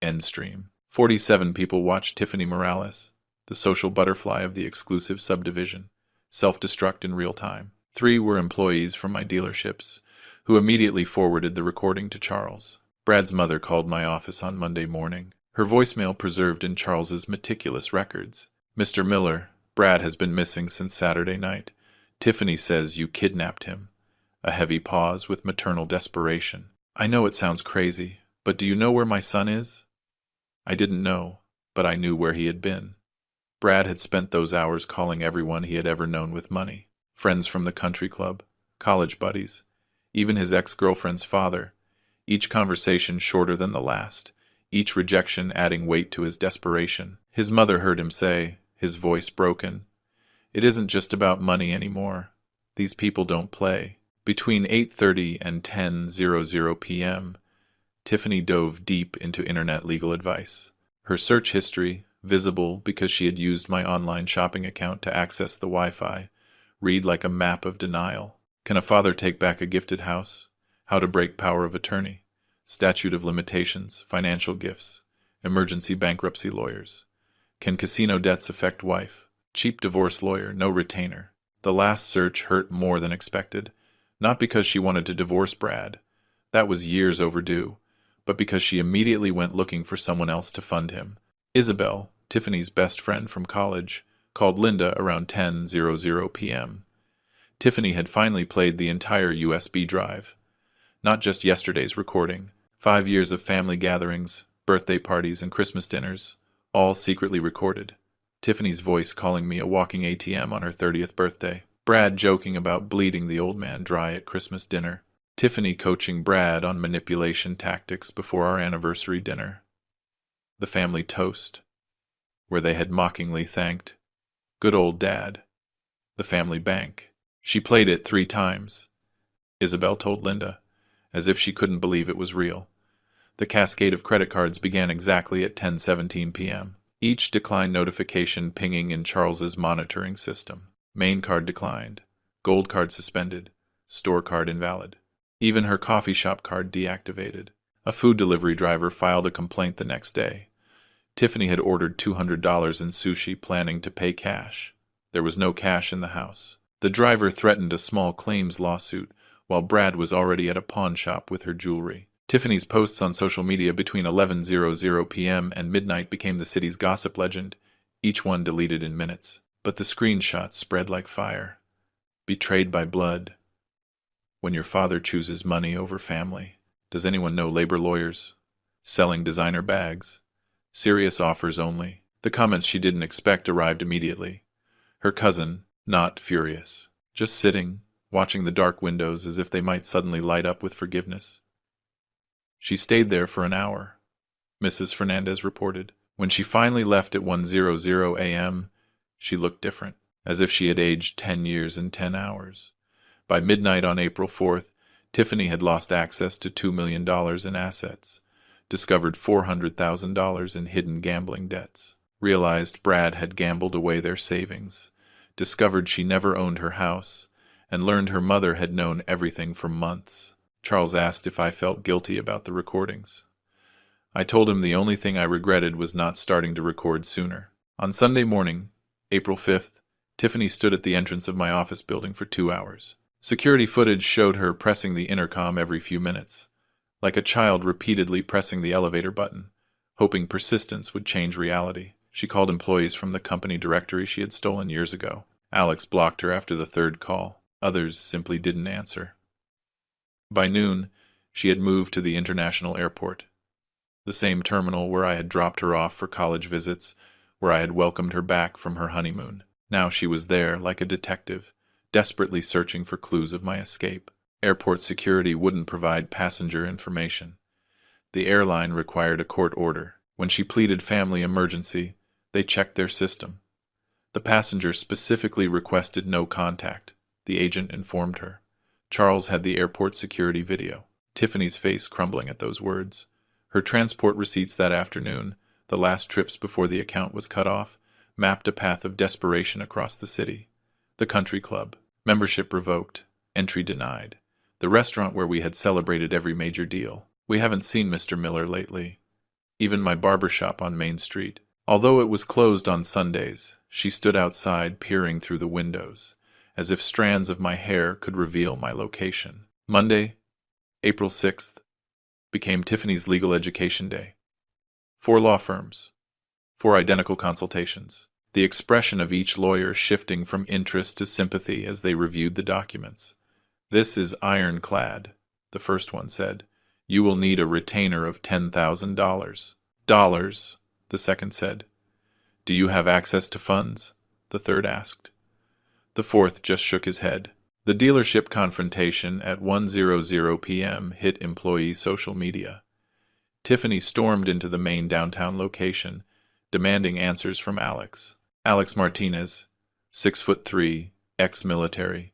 End stream. 47 people watched Tiffany Morales, the social butterfly of the exclusive subdivision, self-destruct in real time. 3 were employees from my dealerships, who immediately forwarded the recording to Charles. Brad's mother called my office on Monday morning, her voicemail preserved in Charles's meticulous records. "Mr. Miller, Brad has been missing since Saturday night. Tiffany says you kidnapped him." A heavy pause with maternal desperation. "I know it sounds crazy, but do you know where my son is?" I didn't know, but I knew where he had been. Brad had spent those hours calling everyone he had ever known with money. Friends from the country club, college buddies, even his ex-girlfriend's father. Each conversation shorter than the last, each rejection adding weight to his desperation. His mother heard him say, his voice broken, "It isn't just about money anymore. These people don't play." Between 8:30 and 10:00 p.m., Tiffany dove deep into internet legal advice. Her search history, visible because she had used my online shopping account to access the Wi-Fi, read like a map of denial. Can a father take back a gifted house? How to break power of attorney? Statute of limitations, financial gifts, emergency bankruptcy lawyers. Can casino debts affect wife? Cheap divorce lawyer, no retainer. The last search hurt more than expected, not because she wanted to divorce Brad. That was years overdue, but because she immediately went looking for someone else to fund him. Isabel, Tiffany's best friend from college, called Linda around 10:00 p.m. Tiffany had finally played the entire USB drive. Not just yesterday's recording. 5 years of family gatherings, birthday parties, and Christmas dinners, all secretly recorded. Tiffany's voice calling me a walking ATM on her 30th birthday. Brad joking about bleeding the old man dry at Christmas dinner. Tiffany coaching Brad on manipulation tactics before our anniversary dinner. The family toast, where they had mockingly thanked, "Good old Dad." The family bank. She played it 3 times, Isabel told Linda, as if she couldn't believe it was real. The cascade of credit cards began exactly at 10:17 p.m., each decline notification pinging in Charles's monitoring system. Main card declined, gold card suspended, store card invalid. Even her coffee shop card deactivated. A food delivery driver filed a complaint the next day. Tiffany had ordered $200 in sushi, planning to pay cash. There was no cash in the house. The driver threatened a small claims lawsuit, while Brad was already at a pawn shop with her jewelry. Tiffany's posts on social media between 11:00 p.m. and midnight became the city's gossip legend, each one deleted in minutes. But the screenshots spread like fire. Betrayed by blood. When your father chooses money over family. Does anyone know labor lawyers? Selling designer bags. Serious offers only. The comments she didn't expect arrived immediately. Her cousin, not furious, just sitting, watching the dark windows as if they might suddenly light up with forgiveness. She stayed there for an hour, Mrs. Fernandez reported. When she finally left at 1:00 a.m., she looked different, as if she had aged 10 years in 10 hours. By midnight on April 4th, Tiffany had lost access to $2 million in assets, discovered $400,000 in hidden gambling debts, realized Brad had gambled away their savings, discovered she never owned her house, and learned her mother had known everything for months. Charles asked if I felt guilty about the recordings. I told him the only thing I regretted was not starting to record sooner. On Sunday morning, April 5th, Tiffany stood at the entrance of my office building for 2 hours. Security footage showed her pressing the intercom every few minutes, like a child repeatedly pressing the elevator button, hoping persistence would change reality. She called employees from the company directory she had stolen years ago. Alex blocked her after the 3rd call. Others simply didn't answer. By noon, she had moved to the international airport, the same terminal where I had dropped her off for college visits, where I had welcomed her back from her honeymoon. Now she was there, like a detective, desperately searching for clues of my escape. Airport security wouldn't provide passenger information. The airline required a court order. When she pleaded family emergency, they checked their system. The passenger specifically requested no contact, the agent informed her. Charles had the airport security video. Tiffany's face crumbling at those words. Her transport receipts that afternoon, the last trips before the account was cut off, mapped a path of desperation across the city. The country club. Membership revoked. Entry denied. The restaurant where we had celebrated every major deal. We haven't seen Mr. Miller lately. Even my barber shop on Main Street. Although it was closed on Sundays, she stood outside peering through the windows, as if strands of my hair could reveal my location. Monday, April 6th, became Tiffany's legal education day. 4 law firms, 4 identical consultations, the expression of each lawyer shifting from interest to sympathy as they reviewed the documents. "This is ironclad," the first one said. "You will need a retainer of $10,000. Dollars, the second said. "Do you have access to funds?" the third asked. The fourth just shook his head. The dealership confrontation at 1:00 p.m. hit employee social media. Tiffany stormed into the main downtown location, demanding answers from Alex. Alex Martinez, 6'3", ex-military,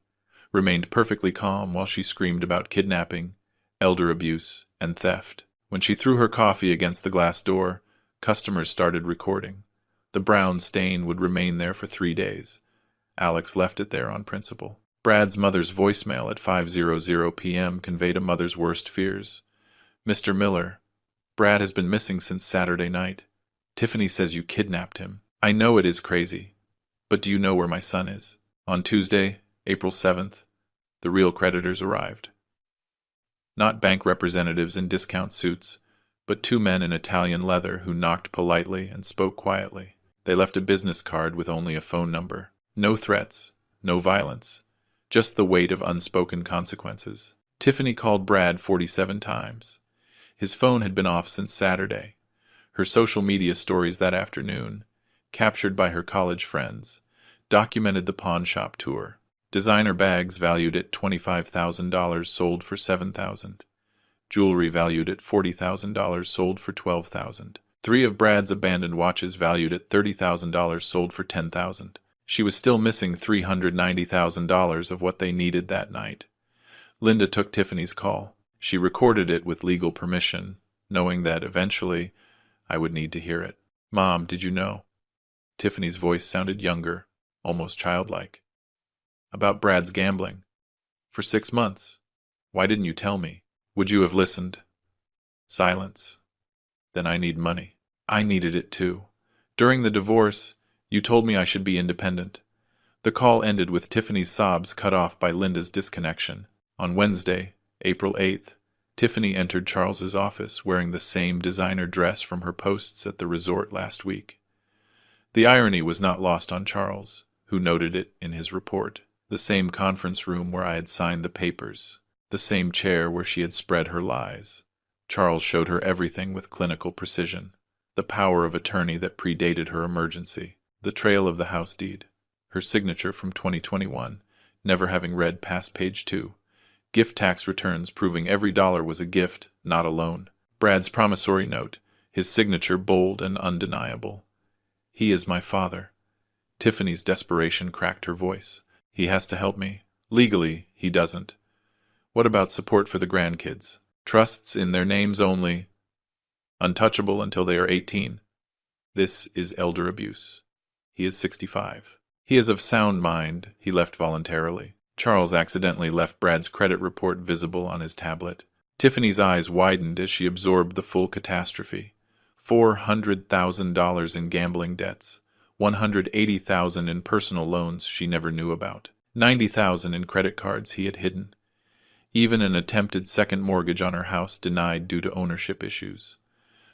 remained perfectly calm while she screamed about kidnapping, elder abuse, and theft. When she threw her coffee against the glass door, customers started recording. The brown stain would remain there for 3 days. Alex left it there on principle. Brad's mother's voicemail at 5:00 p.m. conveyed a mother's worst fears. "Mr. Miller, Brad has been missing since Saturday night. Tiffany says you kidnapped him. I know it is crazy, but do you know where my son is?" On Tuesday, April 7th, the real creditors arrived. Not bank representatives in discount suits, but 2 men in Italian leather who knocked politely and spoke quietly. They left a business card with only a phone number. No threats, no violence, just the weight of unspoken consequences. Tiffany called Brad 47 times. His phone had been off since Saturday. Her social media stories that afternoon, captured by her college friends, documented the pawn shop tour. Designer bags valued at $25,000 sold for $7,000. Jewelry valued at $40,000 sold for $12,000. 3 of Brad's abandoned watches valued at $30,000 sold for $10,000. She was still missing $390,000 of what they needed that night. Linda took Tiffany's call. She recorded it with legal permission, knowing that eventually I would need to hear it. "Mom, did you know?" Tiffany's voice sounded younger, almost childlike. "About Brad's gambling. For 6 months. Why didn't you tell me? Would you have listened?" Silence. "Then I need money." "I needed it too. During the divorce, you told me I should be independent." The call ended with Tiffany's sobs cut off by Linda's disconnection. On Wednesday, April 8th, Tiffany entered Charles's office wearing the same designer dress from her posts at the resort last week. The irony was not lost on Charles, who noted it in his report. The same conference room where I had signed the papers. The same chair where she had spread her lies. Charles showed her everything with clinical precision. The power of attorney that predated her emergency. The trail of the house deed. Her signature from 2021, never having read past page 2. Gift tax returns proving every dollar was a gift, not a loan. Brad's promissory note, his signature bold and undeniable. "He is my father." Tiffany's desperation cracked her voice. "He has to help me. Legally, he doesn't. What about support for the grandkids? Trusts in their names only. Untouchable until they are 18. This is elder abuse. He is 65. He is of sound mind," he left voluntarily. Charles accidentally left Brad's credit report visible on his tablet. Tiffany's eyes widened as she absorbed the full catastrophe. $400,000 in gambling debts, $180,000 in personal loans she never knew about, $90,000 in credit cards he had hidden. Even an attempted second mortgage on her house denied due to ownership issues.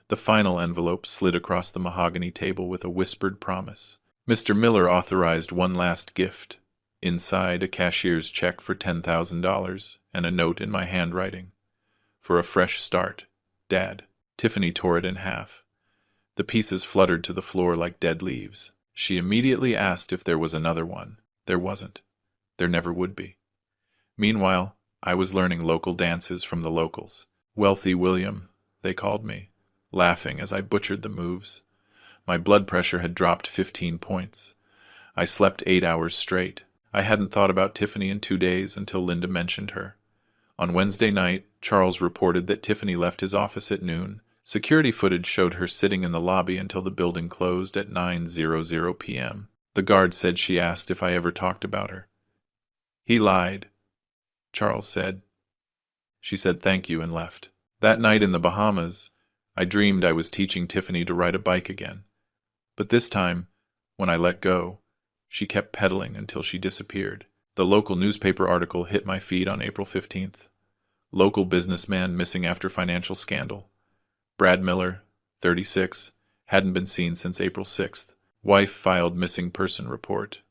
The final envelope slid across the mahogany table with a whispered promise. Mr. Miller authorized one last gift. Inside, a cashier's check for $10,000 and a note in my handwriting. "For a fresh start, Dad." Tiffany tore it in half. The pieces fluttered to the floor like dead leaves. She immediately asked if there was another one. There wasn't. There never would be. Meanwhile, I was learning local dances from the locals. "Wealthy William," they called me, laughing as I butchered the moves. My blood pressure had dropped 15 points. I slept 8 hours straight. I hadn't thought about Tiffany in 2 days until Linda mentioned her. On Wednesday night, Charles reported that Tiffany left his office at noon. Security footage showed her sitting in the lobby until the building closed at 9:00 p.m. The guard said she asked if I ever talked about her. "He lied," Charles said. She said thank you and left. That night in the Bahamas, I dreamed I was teaching Tiffany to ride a bike again. But this time, when I let go, she kept pedaling until she disappeared. The local newspaper article hit my feed on April 15th. Local businessman missing after financial scandal. Brad Miller, 36, hadn't been seen since April 6th. Wife filed missing person report.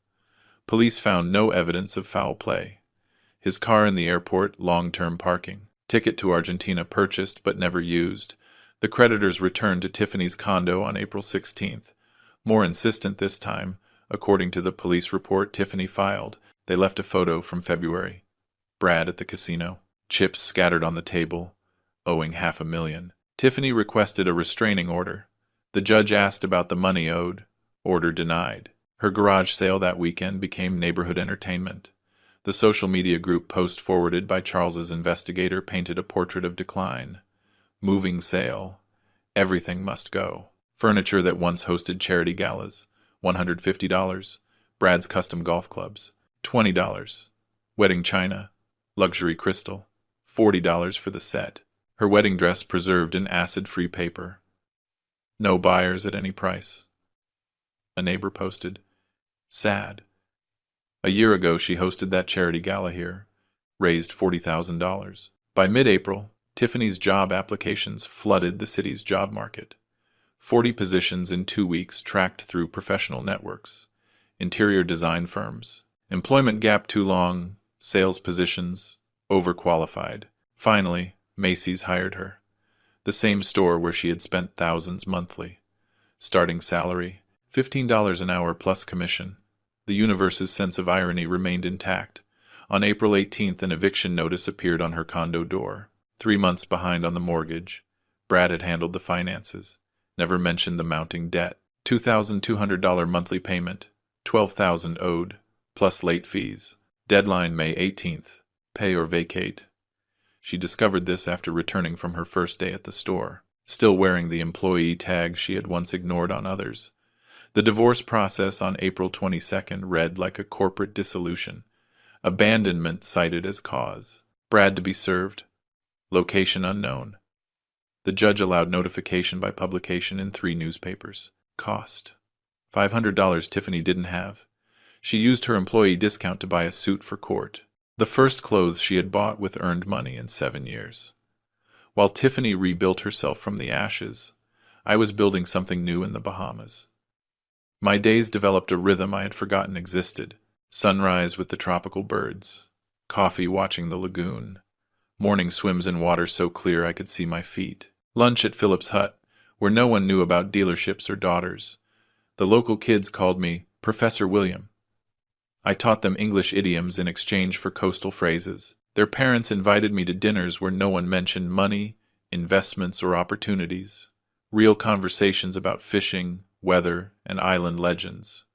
Police found no evidence of foul play. His car in the airport, long-term parking. Ticket to Argentina purchased but never used. The creditors returned to Tiffany's condo on April 16th. More insistent this time, according to the police report Tiffany filed, they left a photo from February. Brad at the casino. Chips scattered on the table, owing $500,000. Tiffany requested a restraining order. The judge asked about the money owed. Order denied. Her garage sale that weekend became neighborhood entertainment. The social media group post forwarded by Charles's investigator painted a portrait of decline. Moving sale. Everything must go. Furniture that once hosted charity galas. $150. Brad's custom golf clubs. $20. Wedding china. Luxury crystal. $40 for the set. Her wedding dress preserved in acid-free paper. No buyers at any price. A neighbor posted, "Sad. A year ago she hosted that charity gala here. Raised $40,000. By mid-April, Tiffany's job applications flooded the city's job market. 40 positions in 2 weeks tracked through professional networks. Interior design firms. Employment gap too long. Sales positions. Overqualified. Finally, Macy's hired her. The same store where she had spent thousands monthly. Starting salary, $15 an hour plus commission. The universe's sense of irony remained intact. On April 18th, an eviction notice appeared on her condo door. 3 months behind on the mortgage. Brad had handled the finances. Never mentioned the mounting debt. $2,200 monthly payment. $12,000 owed, plus late fees. Deadline May 18th. Pay or vacate. She discovered this after returning from her first day at the store, still wearing the employee tag she had once ignored on others. The divorce process on April 22nd read like a corporate dissolution. Abandonment cited as cause. Brad to be served. Location unknown. The judge allowed notification by publication in 3 newspapers. Cost. $500 Tiffany didn't have. She used her employee discount to buy a suit for court. The first clothes she had bought with earned money in 7 years. While Tiffany rebuilt herself from the ashes, I was building something new in the Bahamas. My days developed a rhythm I had forgotten existed. Sunrise with the tropical birds. Coffee watching the lagoon. Morning swims in water so clear I could see my feet. Lunch at Philip's hut, where no one knew about dealerships or daughters. The local kids called me Professor William. I taught them English idioms in exchange for coastal phrases. Their parents invited me to dinners where no one mentioned money, investments, or opportunities. Real conversations about fishing, weather, and island legends.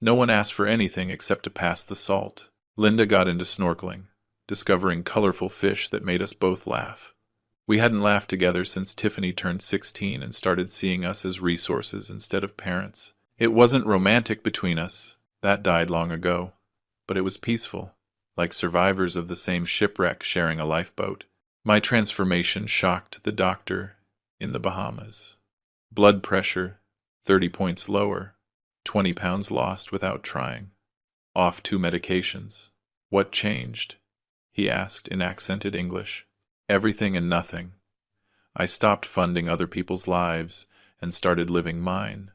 No one asked for anything except to pass the salt. Linda got into snorkeling, discovering colorful fish that made us both laugh. We hadn't laughed together since Tiffany turned 16 and started seeing us as resources instead of parents. It wasn't romantic between us. That died long ago. But it was peaceful, like survivors of the same shipwreck sharing a lifeboat. My transformation shocked the doctor in the Bahamas. Blood pressure, 30 points lower, 20 pounds lost without trying. Off 2 medications. What changed? He asked in accented English. Everything and nothing. I stopped funding other people's lives and started living mine.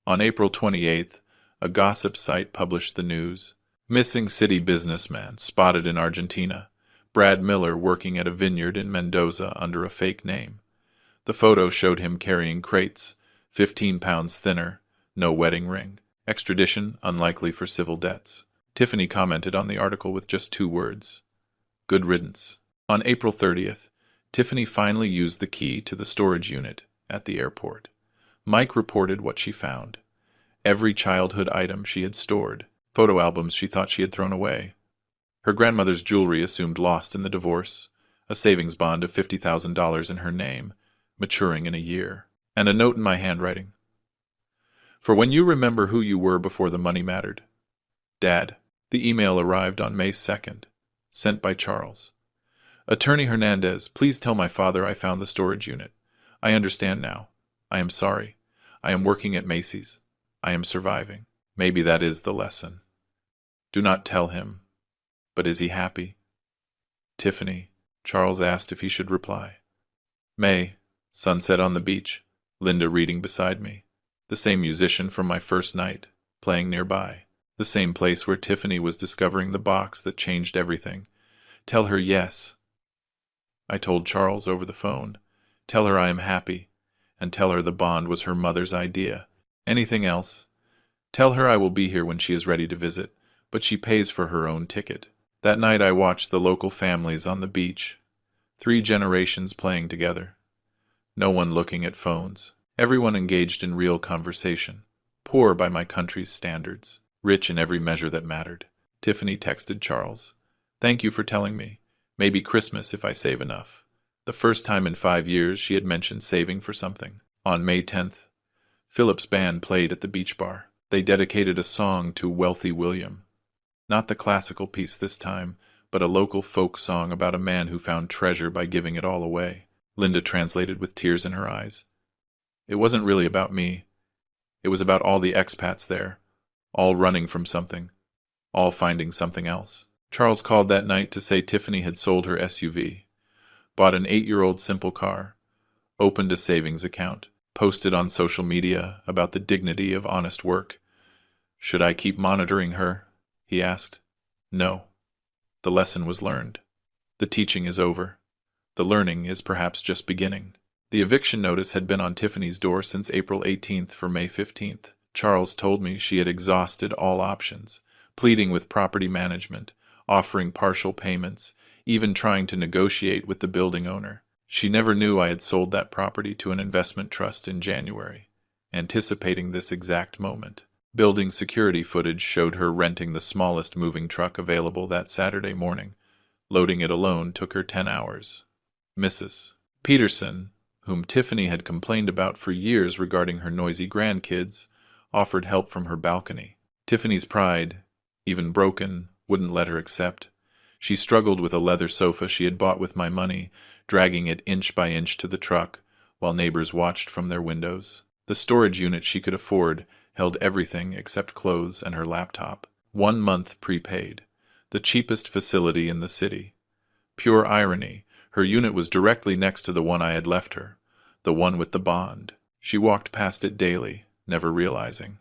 On April 28th, a gossip site published the news. Missing city businessman spotted in Argentina. Brad Miller working at a vineyard in Mendoza under a fake name. The photo showed him carrying crates, 15 pounds thinner, no wedding ring. Extradition unlikely for civil debts. Tiffany commented on the article with just 2 words. Good riddance. On April 30th, Tiffany finally used the key to the storage unit at the airport. Mike reported what she found. Every childhood item she had stored, photo albums she thought she had thrown away. Her grandmother's jewelry assumed lost in the divorce, a savings bond of $50,000 in her name, maturing in a year, and a note in my handwriting. For when you remember who you were before the money mattered. Dad. The email arrived on May 2nd, sent by Charles. Attorney Hernandez, please tell my father I found the storage unit. I understand now. I am sorry. I am working at Macy's. I am surviving. Maybe that is the lesson. Do not tell him. But is he happy? Tiffany, Charles asked if he should reply. May, sunset on the beach, Linda reading beside me. The same musician from my first night, playing nearby. The same place where Tiffany was discovering the box that changed everything. Tell her yes. I told Charles over the phone. Tell her I am happy, and tell her the bond was her mother's idea. Anything else? Tell her I will be here when she is ready to visit, but she pays for her own ticket. That night I watched the local families on the beach. 3 generations playing together. No one looking at phones. Everyone engaged in real conversation. Poor by my country's standards. Rich in every measure that mattered. Tiffany texted Charles. Thank you for telling me. Maybe Christmas if I save enough. The first time in 5 years she had mentioned saving for something. On May 10th, Philip's band played at the beach bar. They dedicated a song to Wealthy William. Not the classical piece this time, but a local folk song about a man who found treasure by giving it all away. Linda translated with tears in her eyes. It wasn't really about me. It was about all the expats there, all running from something, all finding something else. Charles called that night to say Tiffany had sold her SUV, bought an 8-year-old simple car, opened a savings account, posted on social media about the dignity of honest work. Should I keep monitoring her? He asked. No. The lesson was learned. The teaching is over. The learning is perhaps just beginning. The eviction notice had been on Tiffany's door since April 18th for May 15th. Charles told me she had exhausted all options, pleading with property management, offering partial payments, even trying to negotiate with the building owner. She never knew I had sold that property to an investment trust in January, anticipating this exact moment. Building security footage showed her renting the smallest moving truck available that Saturday morning. Loading it alone took her 10 hours. Mrs. Peterson, whom Tiffany had complained about for years regarding her noisy grandkids, offered help from her balcony. Tiffany's pride, even broken, wouldn't let her accept. She struggled with a leather sofa she had bought with my money, dragging it inch by inch to the truck, while neighbors watched from their windows. The storage unit she could afford held everything except clothes and her laptop. 1 month prepaid. The cheapest facility in the city. Pure irony, her unit was directly next to the one I had left her, the one with the bond. She walked past it daily, never realizing.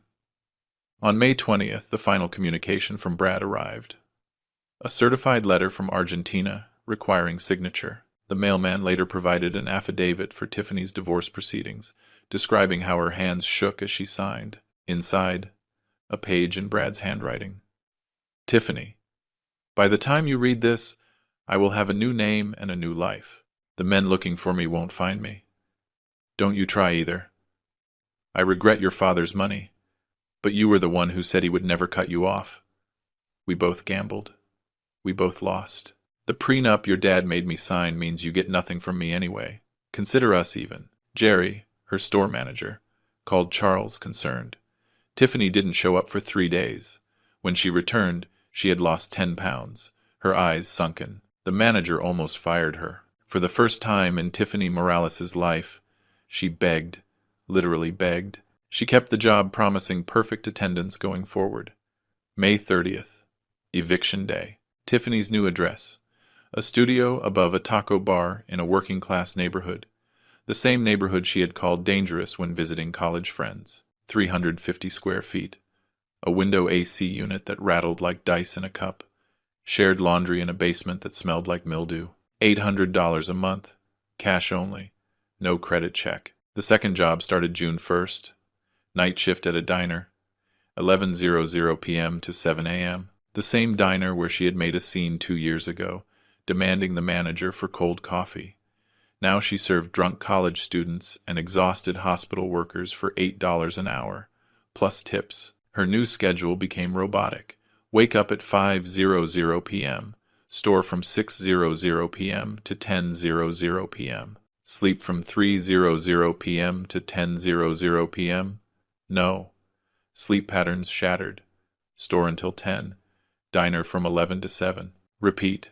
On May 20th, the final communication from Brad arrived. A certified letter from Argentina, requiring signature. The mailman later provided an affidavit for Tiffany's divorce proceedings, describing how her hands shook as she signed. Inside, a page in Brad's handwriting. Tiffany, by the time you read this, I will have a new name and a new life. The men looking for me won't find me. Don't you try either. I regret your father's money, but you were the one who said he would never cut you off. We both gambled. We both lost. The prenup your dad made me sign means you get nothing from me anyway. Consider us even. Jerry, her store manager, called Charles concerned. Tiffany didn't show up for 3 days. When she returned, she had lost 10 pounds, her eyes sunken. The manager almost fired her. For the first time in Tiffany Morales' life, she begged, literally begged. She kept the job, promising perfect attendance going forward. May 30th, eviction day. Tiffany's new address, a studio above a taco bar in a working-class neighborhood, the same neighborhood she had called dangerous when visiting college friends. 350 square feet, a window AC unit that rattled like dice in a cup, shared laundry in a basement that smelled like mildew, $800 a month, cash only, no credit check. The second job started June 1st, night shift at a diner, 11:00 p.m. to 7 a.m., the same diner where she had made a scene 2 years ago, demanding the manager for cold coffee. Now she served drunk college students and exhausted hospital workers for $8 an hour, plus tips. Her new schedule became robotic. Wake up at 5:00 p.m., store from 6:00 p.m. to 10:00 p.m., sleep from 3:00 p.m. to 10:00 p.m. No. Sleep patterns shattered. Store until 10. Diner from 11 to 7. Repeat.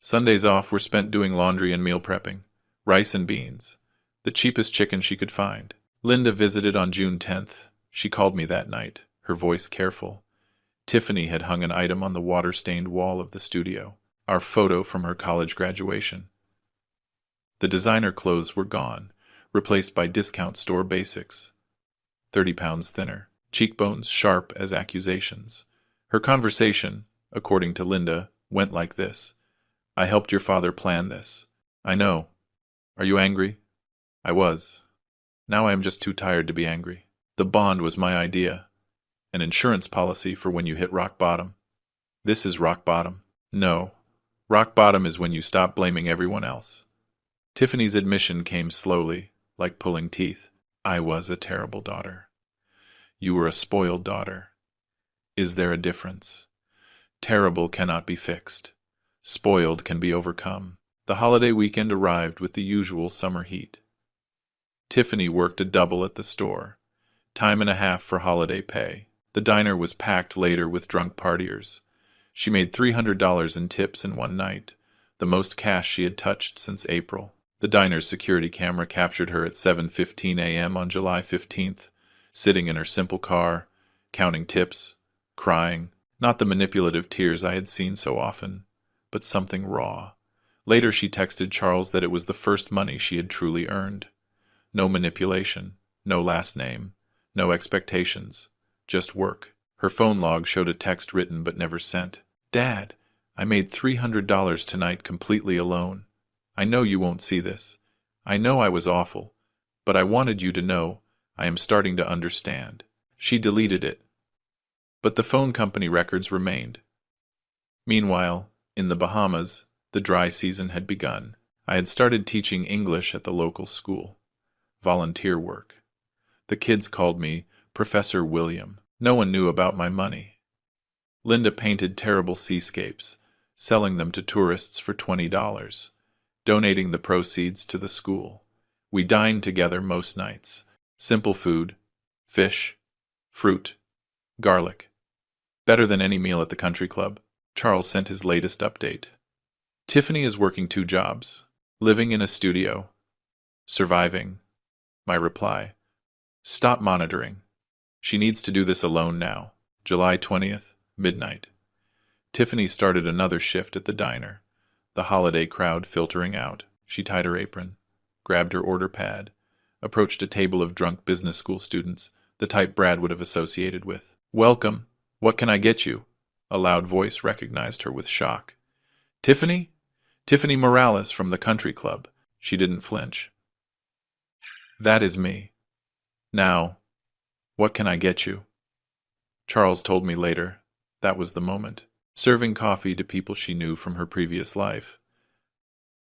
Sundays off were spent doing laundry and meal prepping. Rice and beans. The cheapest chicken she could find. Linda visited on June 10th. She called me that night, her voice careful. Tiffany had hung an item on the water-stained wall of the studio, our photo from her college graduation. The designer clothes were gone, replaced by discount store basics. 30 pounds thinner, cheekbones sharp as accusations. Her conversation, according to Linda, went like this. I helped your father plan this. I know. Are you angry? I was. Now I am just too tired to be angry. The bond was my idea. An insurance policy for when you hit rock bottom. This is rock bottom. No. Rock bottom is when you stop blaming everyone else. Tiffany's admission came slowly, like pulling teeth. I was a terrible daughter. You were a spoiled daughter. Is there a difference? Terrible cannot be fixed. Spoiled can be overcome. The holiday weekend arrived with the usual summer heat. Tiffany worked a double at the store. Time and a half for holiday pay. The diner was packed later with drunk partiers. She made $300 in tips in one night, the most cash she had touched since April. The diner's security camera captured her at 7:15 a.m. on July 15th, sitting in her simple car, counting tips, crying, not the manipulative tears I had seen so often, but something raw. Later she texted Charles that it was the first money she had truly earned. No manipulation, no last name, no expectations, just work. Her phone log showed a text written but never sent. Dad, I made $300 tonight completely alone. I know you won't see this. I know I was awful, but I wanted you to know I am starting to understand. She deleted it, but the phone company records remained. Meanwhile, in the Bahamas, the dry season had begun. I had started teaching English at the local school. Volunteer work. The kids called me Professor William. No one knew about my money. Linda painted terrible seascapes, selling them to tourists for $20, donating the proceeds to the school. We dined together most nights. Simple food, fish, fruit, garlic. Better than any meal at the country club. Charles sent his latest update. Tiffany is working 2 jobs, living in a studio, surviving. My reply. Stop monitoring. She needs to do this alone now. July 20th, midnight. Tiffany started another shift at the diner. The holiday crowd filtering out. She tied her apron, grabbed her order pad, approached a table of drunk business school students, the type Brad would have associated with. Welcome. What can I get you? A loud voice recognized her with shock. Tiffany? Tiffany Morales from the country club. She didn't flinch. That is me. Now, what can I get you? Charles told me later. That was the moment. Serving coffee to people she knew from her previous life.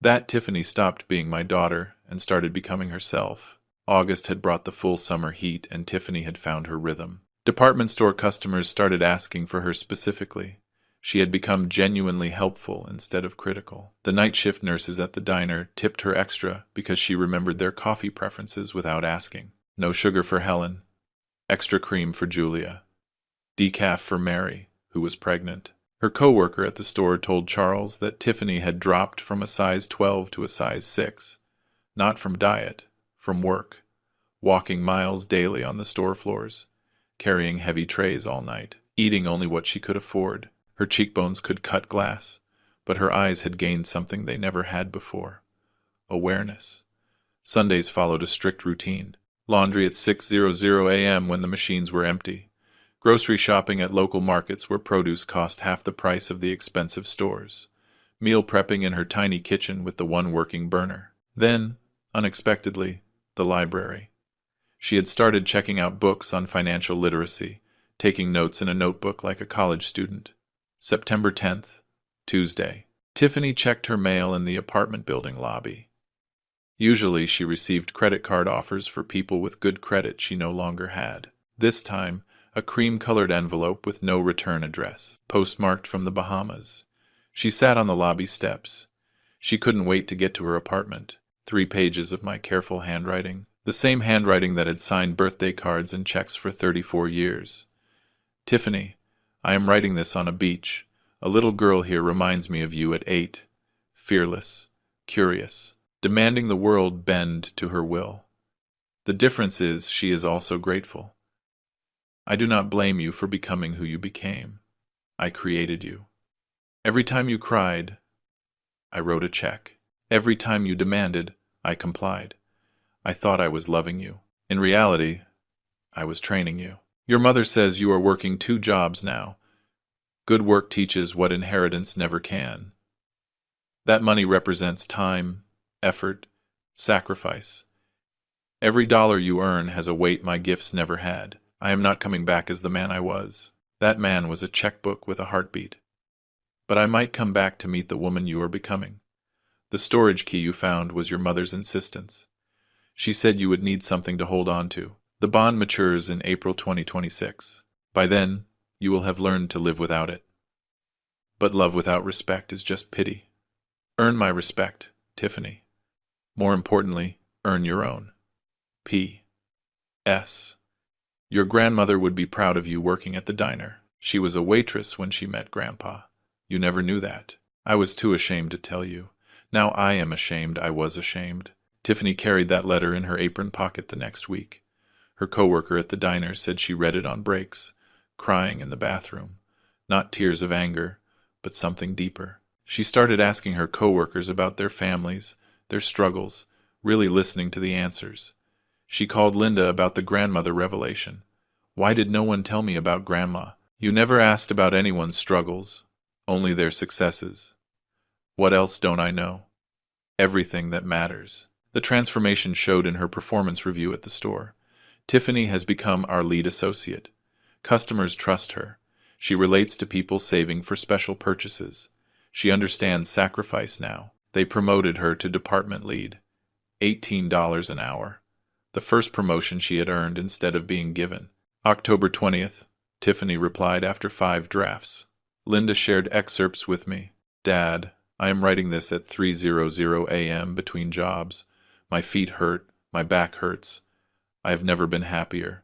That Tiffany stopped being my daughter and started becoming herself. August had brought the full summer heat and Tiffany had found her rhythm. Department store customers started asking for her specifically. She had become genuinely helpful instead of critical. The night shift nurses at the diner tipped her extra because she remembered their coffee preferences without asking. No sugar for Helen. Extra cream for Julia. Decaf for Mary, who was pregnant. Her co-worker at the store told Charles that Tiffany had dropped from a size 12 to a size 6. Not from diet, from work. Walking miles daily on the store floors. Carrying heavy trays all night. Eating only what she could afford. Her cheekbones could cut glass, but her eyes had gained something they never had before. Awareness. Sundays followed a strict routine. Laundry at 6:00 a.m. when the machines were empty. Grocery shopping at local markets where produce cost half the price of the expensive stores. Meal prepping in her tiny kitchen with the one working burner. Then, unexpectedly, the library. She had started checking out books on financial literacy, taking notes in a notebook like a college student. September 10th, Tuesday. Tiffany checked her mail in the apartment building lobby. Usually she received credit card offers for people with good credit she no longer had. This time, a cream-colored envelope with no return address, postmarked from the Bahamas. She sat on the lobby steps. She couldn't wait to get to her apartment. 3 pages of my careful handwriting. The same handwriting that had signed birthday cards and checks for 34 years. Tiffany, I am writing this on a beach. A little girl here reminds me of you at 8. Fearless, curious, demanding the world bend to her will. The difference is she is also grateful. I do not blame you for becoming who you became. I created you. Every time you cried, I wrote a check. Every time you demanded, I complied. I thought I was loving you. In reality, I was training you. Your mother says you are working 2 jobs now. Good work teaches what inheritance never can. That money represents time, effort, sacrifice. Every dollar you earn has a weight my gifts never had. I am not coming back as the man I was. That man was a checkbook with a heartbeat. But I might come back to meet the woman you are becoming. The storage key you found was your mother's insistence. She said you would need something to hold on to. The bond matures in April 2026. By then, you will have learned to live without it. But love without respect is just pity. Earn my respect, Tiffany. More importantly, earn your own. P.S. Your grandmother would be proud of you working at the diner. She was a waitress when she met Grandpa. You never knew that. I was too ashamed to tell you. Now I am ashamed I was ashamed. Tiffany carried that letter in her apron pocket the next week. Her coworker at the diner said she read it on breaks, crying in the bathroom. Not tears of anger, but something deeper. She started asking her coworkers about their families, their struggles, really listening to the answers. She called Linda about the grandmother revelation. Why did no one tell me about Grandma? You never asked about anyone's struggles, only their successes. What else don't I know? Everything that matters. The transformation showed in her performance review at the store. Tiffany has become our lead associate. Customers trust her. She relates to people saving for special purchases. She understands sacrifice now. They promoted her to department lead. $18 an hour. The first promotion she had earned instead of being given. October 20th, Tiffany replied after 5 drafts. Linda shared excerpts with me. Dad, I am writing this at 3:00 a.m. between jobs. My feet hurt, my back hurts. I have never been happier.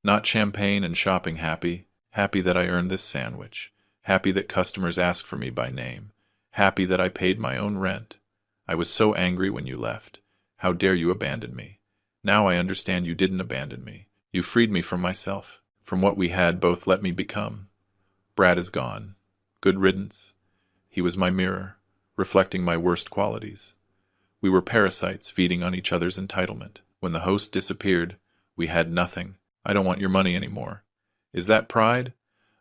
Not champagne and shopping happy, happy that I earned this sandwich, happy that customers ask for me by name, happy that I paid my own rent. I was so angry when you left. How dare you abandon me? Now I understand you didn't abandon me. You freed me from myself, from what we had both let me become. Brad is gone. Good riddance. He was my mirror, reflecting my worst qualities. We were parasites feeding on each other's entitlement. When the host disappeared, we had nothing. I don't want your money anymore. Is that pride?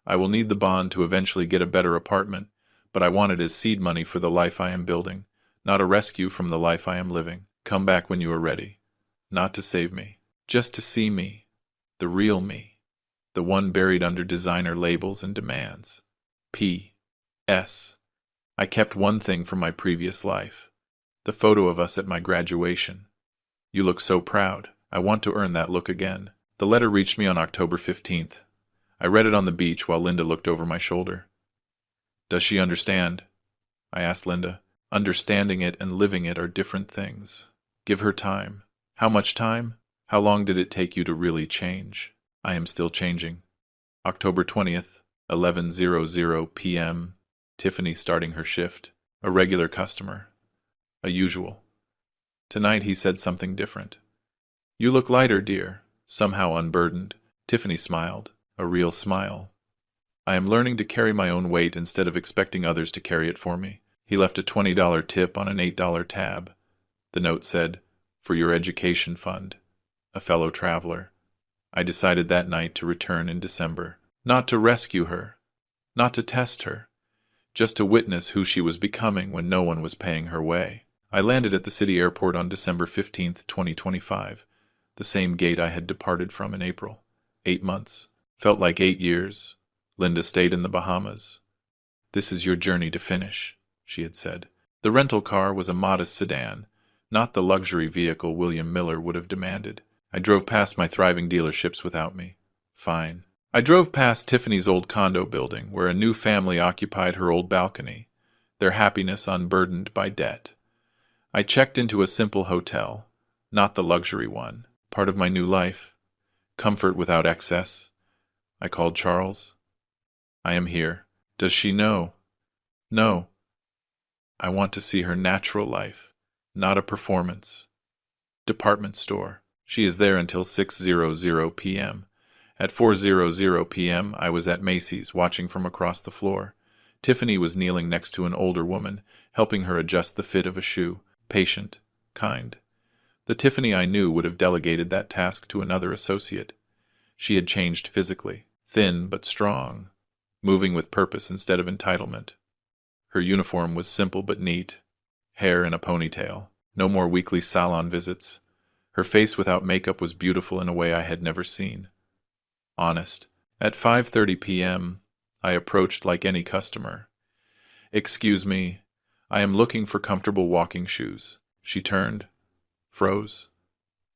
I will need the bond to eventually get a better apartment, but I want it as seed money for the life I am building, not a rescue from the life I am living. Come back when you are ready. Not to save me, just to see me, the real me, the one buried under designer labels and demands. P.S. I kept one thing from my previous life, the photo of us at my graduation. You look so proud. I want to earn that look again. The letter reached me on October 15th. I read it on the beach while Linda looked over my shoulder. Does she understand? I asked Linda. Understanding it and living it are different things. Give her time. How much time? How long did it take you to really change? I am still changing. October 20th, 11:00 p.m. Tiffany starting her shift. A regular customer. A usual. Tonight he said something different. You look lighter, dear. Somehow unburdened. Tiffany smiled. A real smile. I am learning to carry my own weight instead of expecting others to carry it for me. He left a $20 tip on an $8 tab. The note said, "For your education fund. A fellow traveler." I decided that night to return in December. Not to rescue her. Not to test her. Just to witness who she was becoming when no one was paying her way. I landed at the city airport on December 15th, 2025. The same gate I had departed from in April. 8 months. Felt like 8 years. Linda stayed in the Bahamas. This is your journey to finish, she had said. The rental car was a modest sedan, not the luxury vehicle William Miller would have demanded. I drove past my thriving dealerships without me. Fine. I drove past Tiffany's old condo building, where a new family occupied her old balcony, their happiness unburdened by debt. I checked into a simple hotel, not the luxury one, part of my new life. Comfort without excess. I called Charles. I am here. Does she know? No. I want to see her natural life, not a performance. Department store. She is there until 6:00 p.m. At 4:00 p.m., I was at Macy's, watching from across the floor. Tiffany was kneeling next to an older woman, helping her adjust the fit of a shoe. Patient, kind. The Tiffany I knew would have delegated that task to another associate. She had changed physically, thin but strong, moving with purpose instead of entitlement. Her uniform was simple but neat, hair in a ponytail. No more weekly salon visits. Her face without makeup was beautiful in a way I had never seen. Honest. At 5:30 p.m., I approached like any customer. "Excuse me, I am looking for comfortable walking shoes." She turned, froze.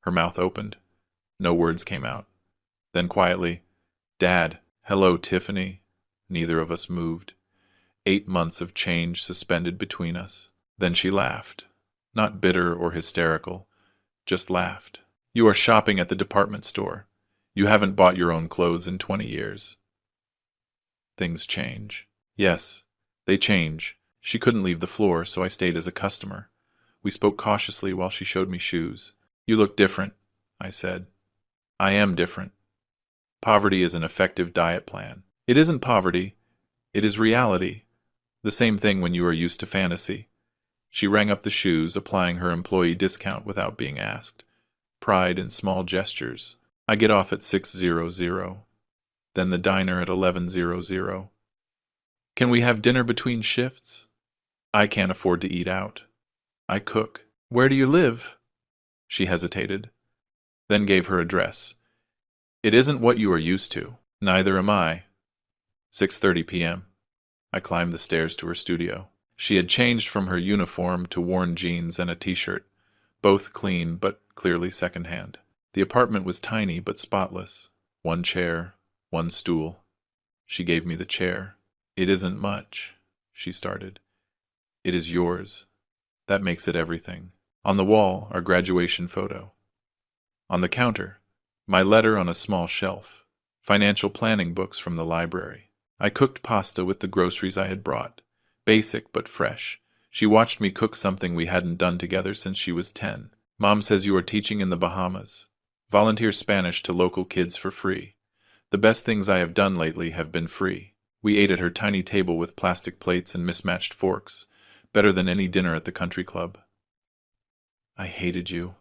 Her mouth opened. No words came out. Then quietly, "Dad." "Hello, Tiffany." Neither of us moved. 8 months of change suspended between us. Then she laughed. Not bitter or hysterical, just laughed. "You are shopping at the department store. You haven't bought your own clothes in 20 years. Things change." Yes, they change. She couldn't leave the floor, so I stayed as a customer. We spoke cautiously while she showed me shoes. "You look different," I said. "I am different. Poverty is an effective diet plan." "It isn't poverty. It is reality. The same thing when you are used to fantasy." She rang up the shoes, applying her employee discount without being asked. Pride in small gestures. "I get off at 6:00. Then the diner at 11:00. Can we have dinner between shifts? I can't afford to eat out. I cook." "Where do you live?" She hesitated, then gave her address. "It isn't what you are used to." "Neither am I." 6:30 p.m. I climbed the stairs to her studio. She had changed from her uniform to worn jeans and a t-shirt, both clean but clearly secondhand. The apartment was tiny but spotless. One chair, one stool. She gave me the chair. "It isn't much," she started. "It is yours. That makes it everything." On the wall, our graduation photo. On the counter, my letter on a small shelf. Financial planning books from the library. I cooked pasta with the groceries I had brought. Basic but fresh. She watched me cook something we hadn't done together since she was 10. "Mom says you are teaching in the Bahamas. Volunteer Spanish to local kids for free. The best things I have done lately have been free." We ate at her tiny table with plastic plates and mismatched forks. Better than any dinner at the country club. "I hated you,"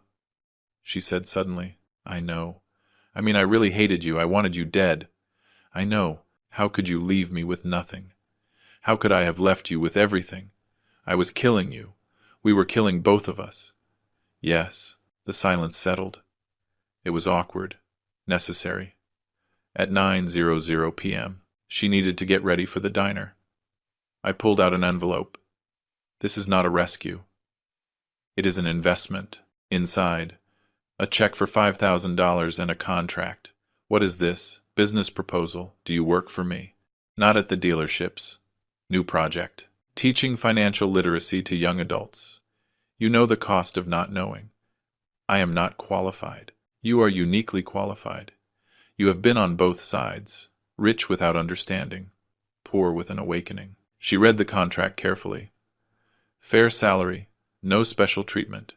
she said suddenly. "I know. I mean, I really hated you. I wanted you dead. I know. How could you leave me with nothing? How could I have left you with everything? I was killing you. We were killing both of us." "Yes." The silence settled. It was awkward. Necessary. At 9:00 p.m., she needed to get ready for the diner. I pulled out an envelope. "This is not a rescue. It is an investment." Inside, a check for $5,000 and a contract. "What is this? Business proposal. Do you work for me?" "Not at the dealerships. New project. Teaching financial literacy to young adults. You know the cost of not knowing. I am not qualified. You are uniquely qualified. You have been on both sides, rich without understanding, poor with an awakening." She read the contract carefully. "Fair salary, no special treatment.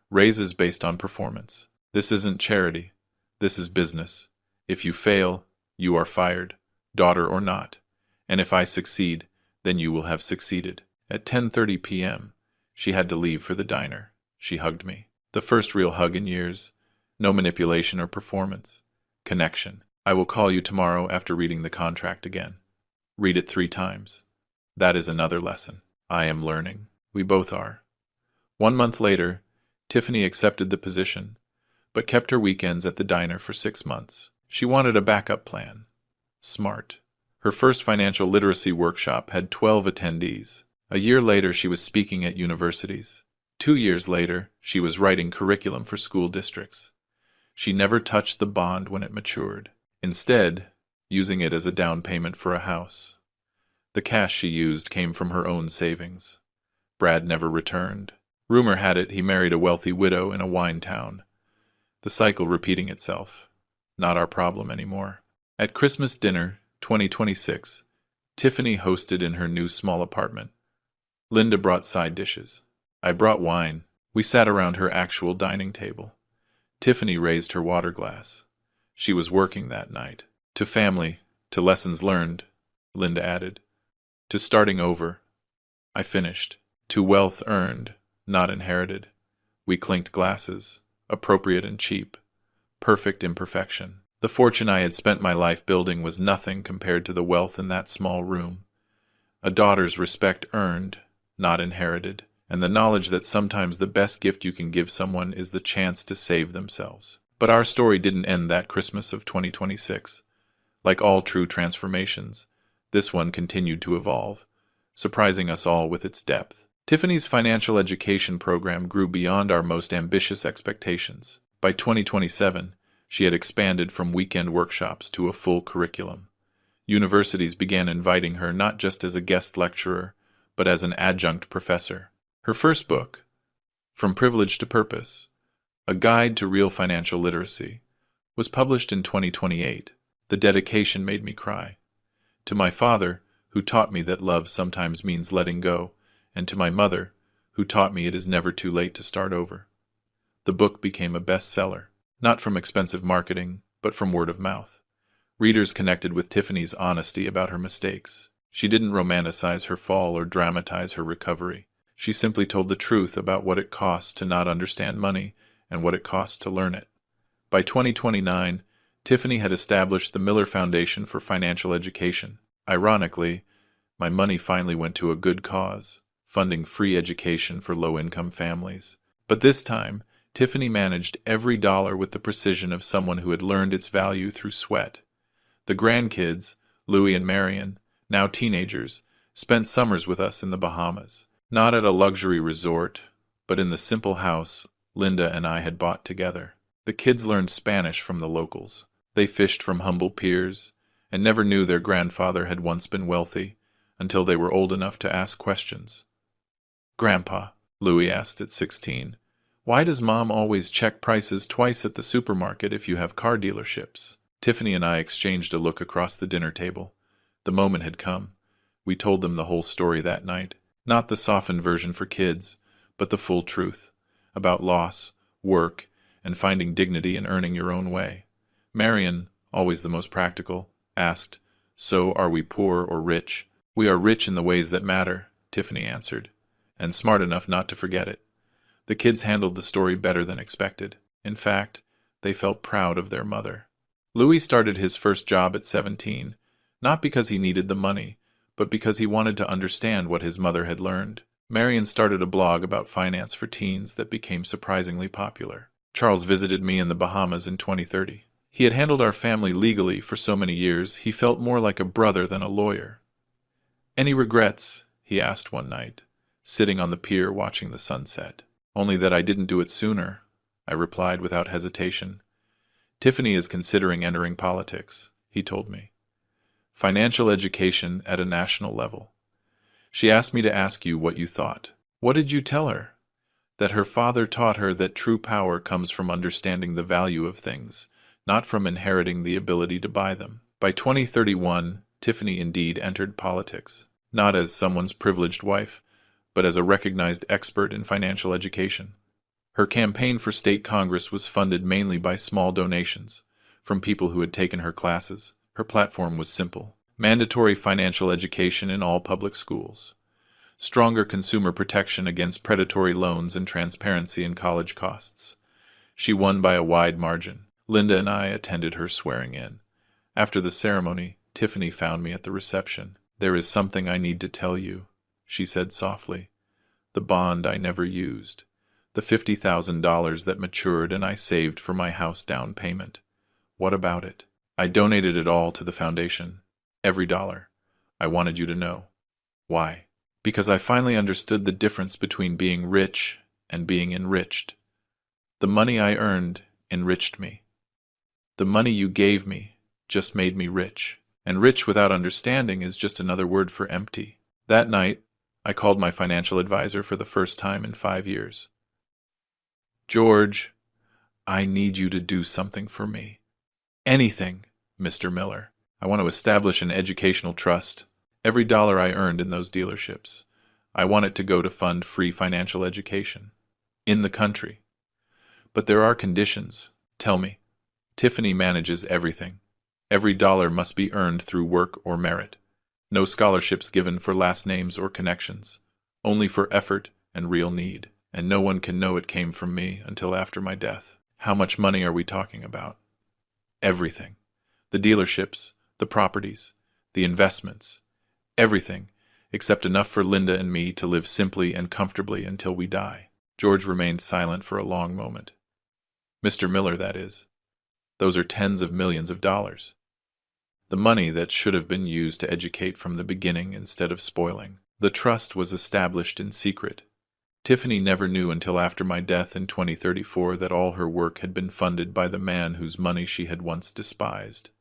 Raises based on performance. This isn't charity. This is business. If you fail, you are fired, daughter or not. And if I succeed, then you will have succeeded." At 10:30 p.m., she had to leave for the diner. She hugged me. The first real hug in years. No manipulation or performance. Connection. "I will call you tomorrow after reading the contract again. Read it 3 times. That is another lesson. I am learning. We both are." 1 month later, Tiffany accepted the position, but kept her weekends at the diner for 6 months. She wanted a backup plan. Smart. Her first financial literacy workshop had 12 attendees. A year later, she was speaking at universities. 2 years later, she was writing curriculum for school districts. She never touched the bond when it matured, instead using it as a down payment for a house. The cash she used came from her own savings. Brad never returned. Rumor had it he married a wealthy widow in a wine town. The cycle repeating itself. Not our problem anymore. At Christmas dinner, 2026, Tiffany hosted in her new small apartment. Linda brought side dishes. I brought wine. We sat around her actual dining table. Tiffany raised her water glass. She was working that night. To family, to lessons learned, Linda added. To starting over, I finished. To wealth earned, not inherited. We clinked glasses, appropriate and cheap. Perfect imperfection. The fortune I had spent my life building was nothing compared to the wealth in that small room. A daughter's respect earned, not inherited, and the knowledge that sometimes the best gift you can give someone is the chance to save themselves. But our story didn't end that Christmas of 2026. Like all true transformations, this one continued to evolve, surprising us all with its depth. Tiffany's financial education program grew beyond our most ambitious expectations. By 2027, she had expanded from weekend workshops to a full curriculum. Universities began inviting her not just as a guest lecturer, but as an adjunct professor. Her first book, From Privilege to Purpose, A Guide to Real Financial Literacy, was published in 2028. The dedication made me cry. To my father, who taught me that love sometimes means letting go, and to my mother, who taught me it is never too late to start over. The book became a bestseller, not from expensive marketing, but from word of mouth. Readers connected with Tiffany's honesty about her mistakes. She didn't romanticize her fall or dramatize her recovery. She simply told the truth about what it costs to not understand money and what it costs to learn it. By 2029, Tiffany had established the Miller Foundation for Financial Education. Ironically, my money finally went to a good cause, funding free education for low-income families. But this time, Tiffany managed every dollar with the precision of someone who had learned its value through sweat. The grandkids, Louie and Marion, now teenagers, spent summers with us in the Bahamas. Not at a luxury resort, but in the simple house Linda and I had bought together. The kids learned Spanish from the locals. They fished from humble piers, and never knew their grandfather had once been wealthy, until they were old enough to ask questions. "Grandpa," Louie asked at 16, "why does Mom always check prices twice at the supermarket if you have car dealerships?" Tiffany and I exchanged a look across the dinner table. The moment had come. We told them the whole story that night. Not the softened version for kids, but the full truth, about loss, work, and finding dignity in earning your own way. Marion, always the most practical, asked, "So are we poor or rich?" "We are rich in the ways that matter," Tiffany answered, and smart enough not to forget it. The kids handled the story better than expected. In fact, they felt proud of their mother. Louis started his first job at 17, not because he needed the money, but because he wanted to understand what his mother had learned. Marion started a blog about finance for teens that became surprisingly popular. Charles visited me in the Bahamas in 2030. He had handled our family legally for so many years, he felt more like a brother than a lawyer. "Any regrets?" he asked one night, sitting on the pier watching the sunset. "Only that I didn't do it sooner," I replied without hesitation. "Tiffany is considering entering politics," he told me. "Financial education at a national level. She asked me to ask you what you thought." "What did you tell her?" "That her father taught her that true power comes from understanding the value of things, not from inheriting the ability to buy them." By 2031, Tiffany indeed entered politics, not as someone's privileged wife, but as a recognized expert in financial education. Her campaign for state Congress was funded mainly by small donations from people who had taken her classes. Her platform was simple: mandatory financial education in all public schools, stronger consumer protection against predatory loans, and transparency in college costs. She won by a wide margin. Linda and I attended her swearing-in. After the ceremony, Tiffany found me at the reception. "There is something I need to tell you," she said softly. "The bond I never used. The $50,000 that matured and I saved for my house down payment. What about it? I donated it all to the foundation. Every dollar. I wanted you to know." "Why?" "Because I finally understood the difference between being rich and being enriched. The money I earned enriched me. The money you gave me just made me rich. And rich without understanding is just another word for empty." That night, I called my financial advisor for the first time in 5 years. "George, I need you to do something for me. Anything, Mr. Miller. I want to establish an educational trust. Every dollar I earned in those dealerships, I want it to go to fund free financial education. In the country. But there are conditions. Tell me. Tiffany manages everything. Every dollar must be earned through work or merit. No scholarships given for last names or connections. Only for effort and real need. And no one can know it came from me until after my death. How much money are we talking about? Everything. The dealerships, the properties, the investments. Everything, except enough for Linda and me to live simply and comfortably until we die. George remained silent for a long moment. Mr. Miller, that is. Those are tens of millions of dollars. The money that should have been used to educate from the beginning instead of spoiling. The trust was established in secret. Tiffany never knew until after my death in 2034 that all her work had been funded by the man whose money she had once despised.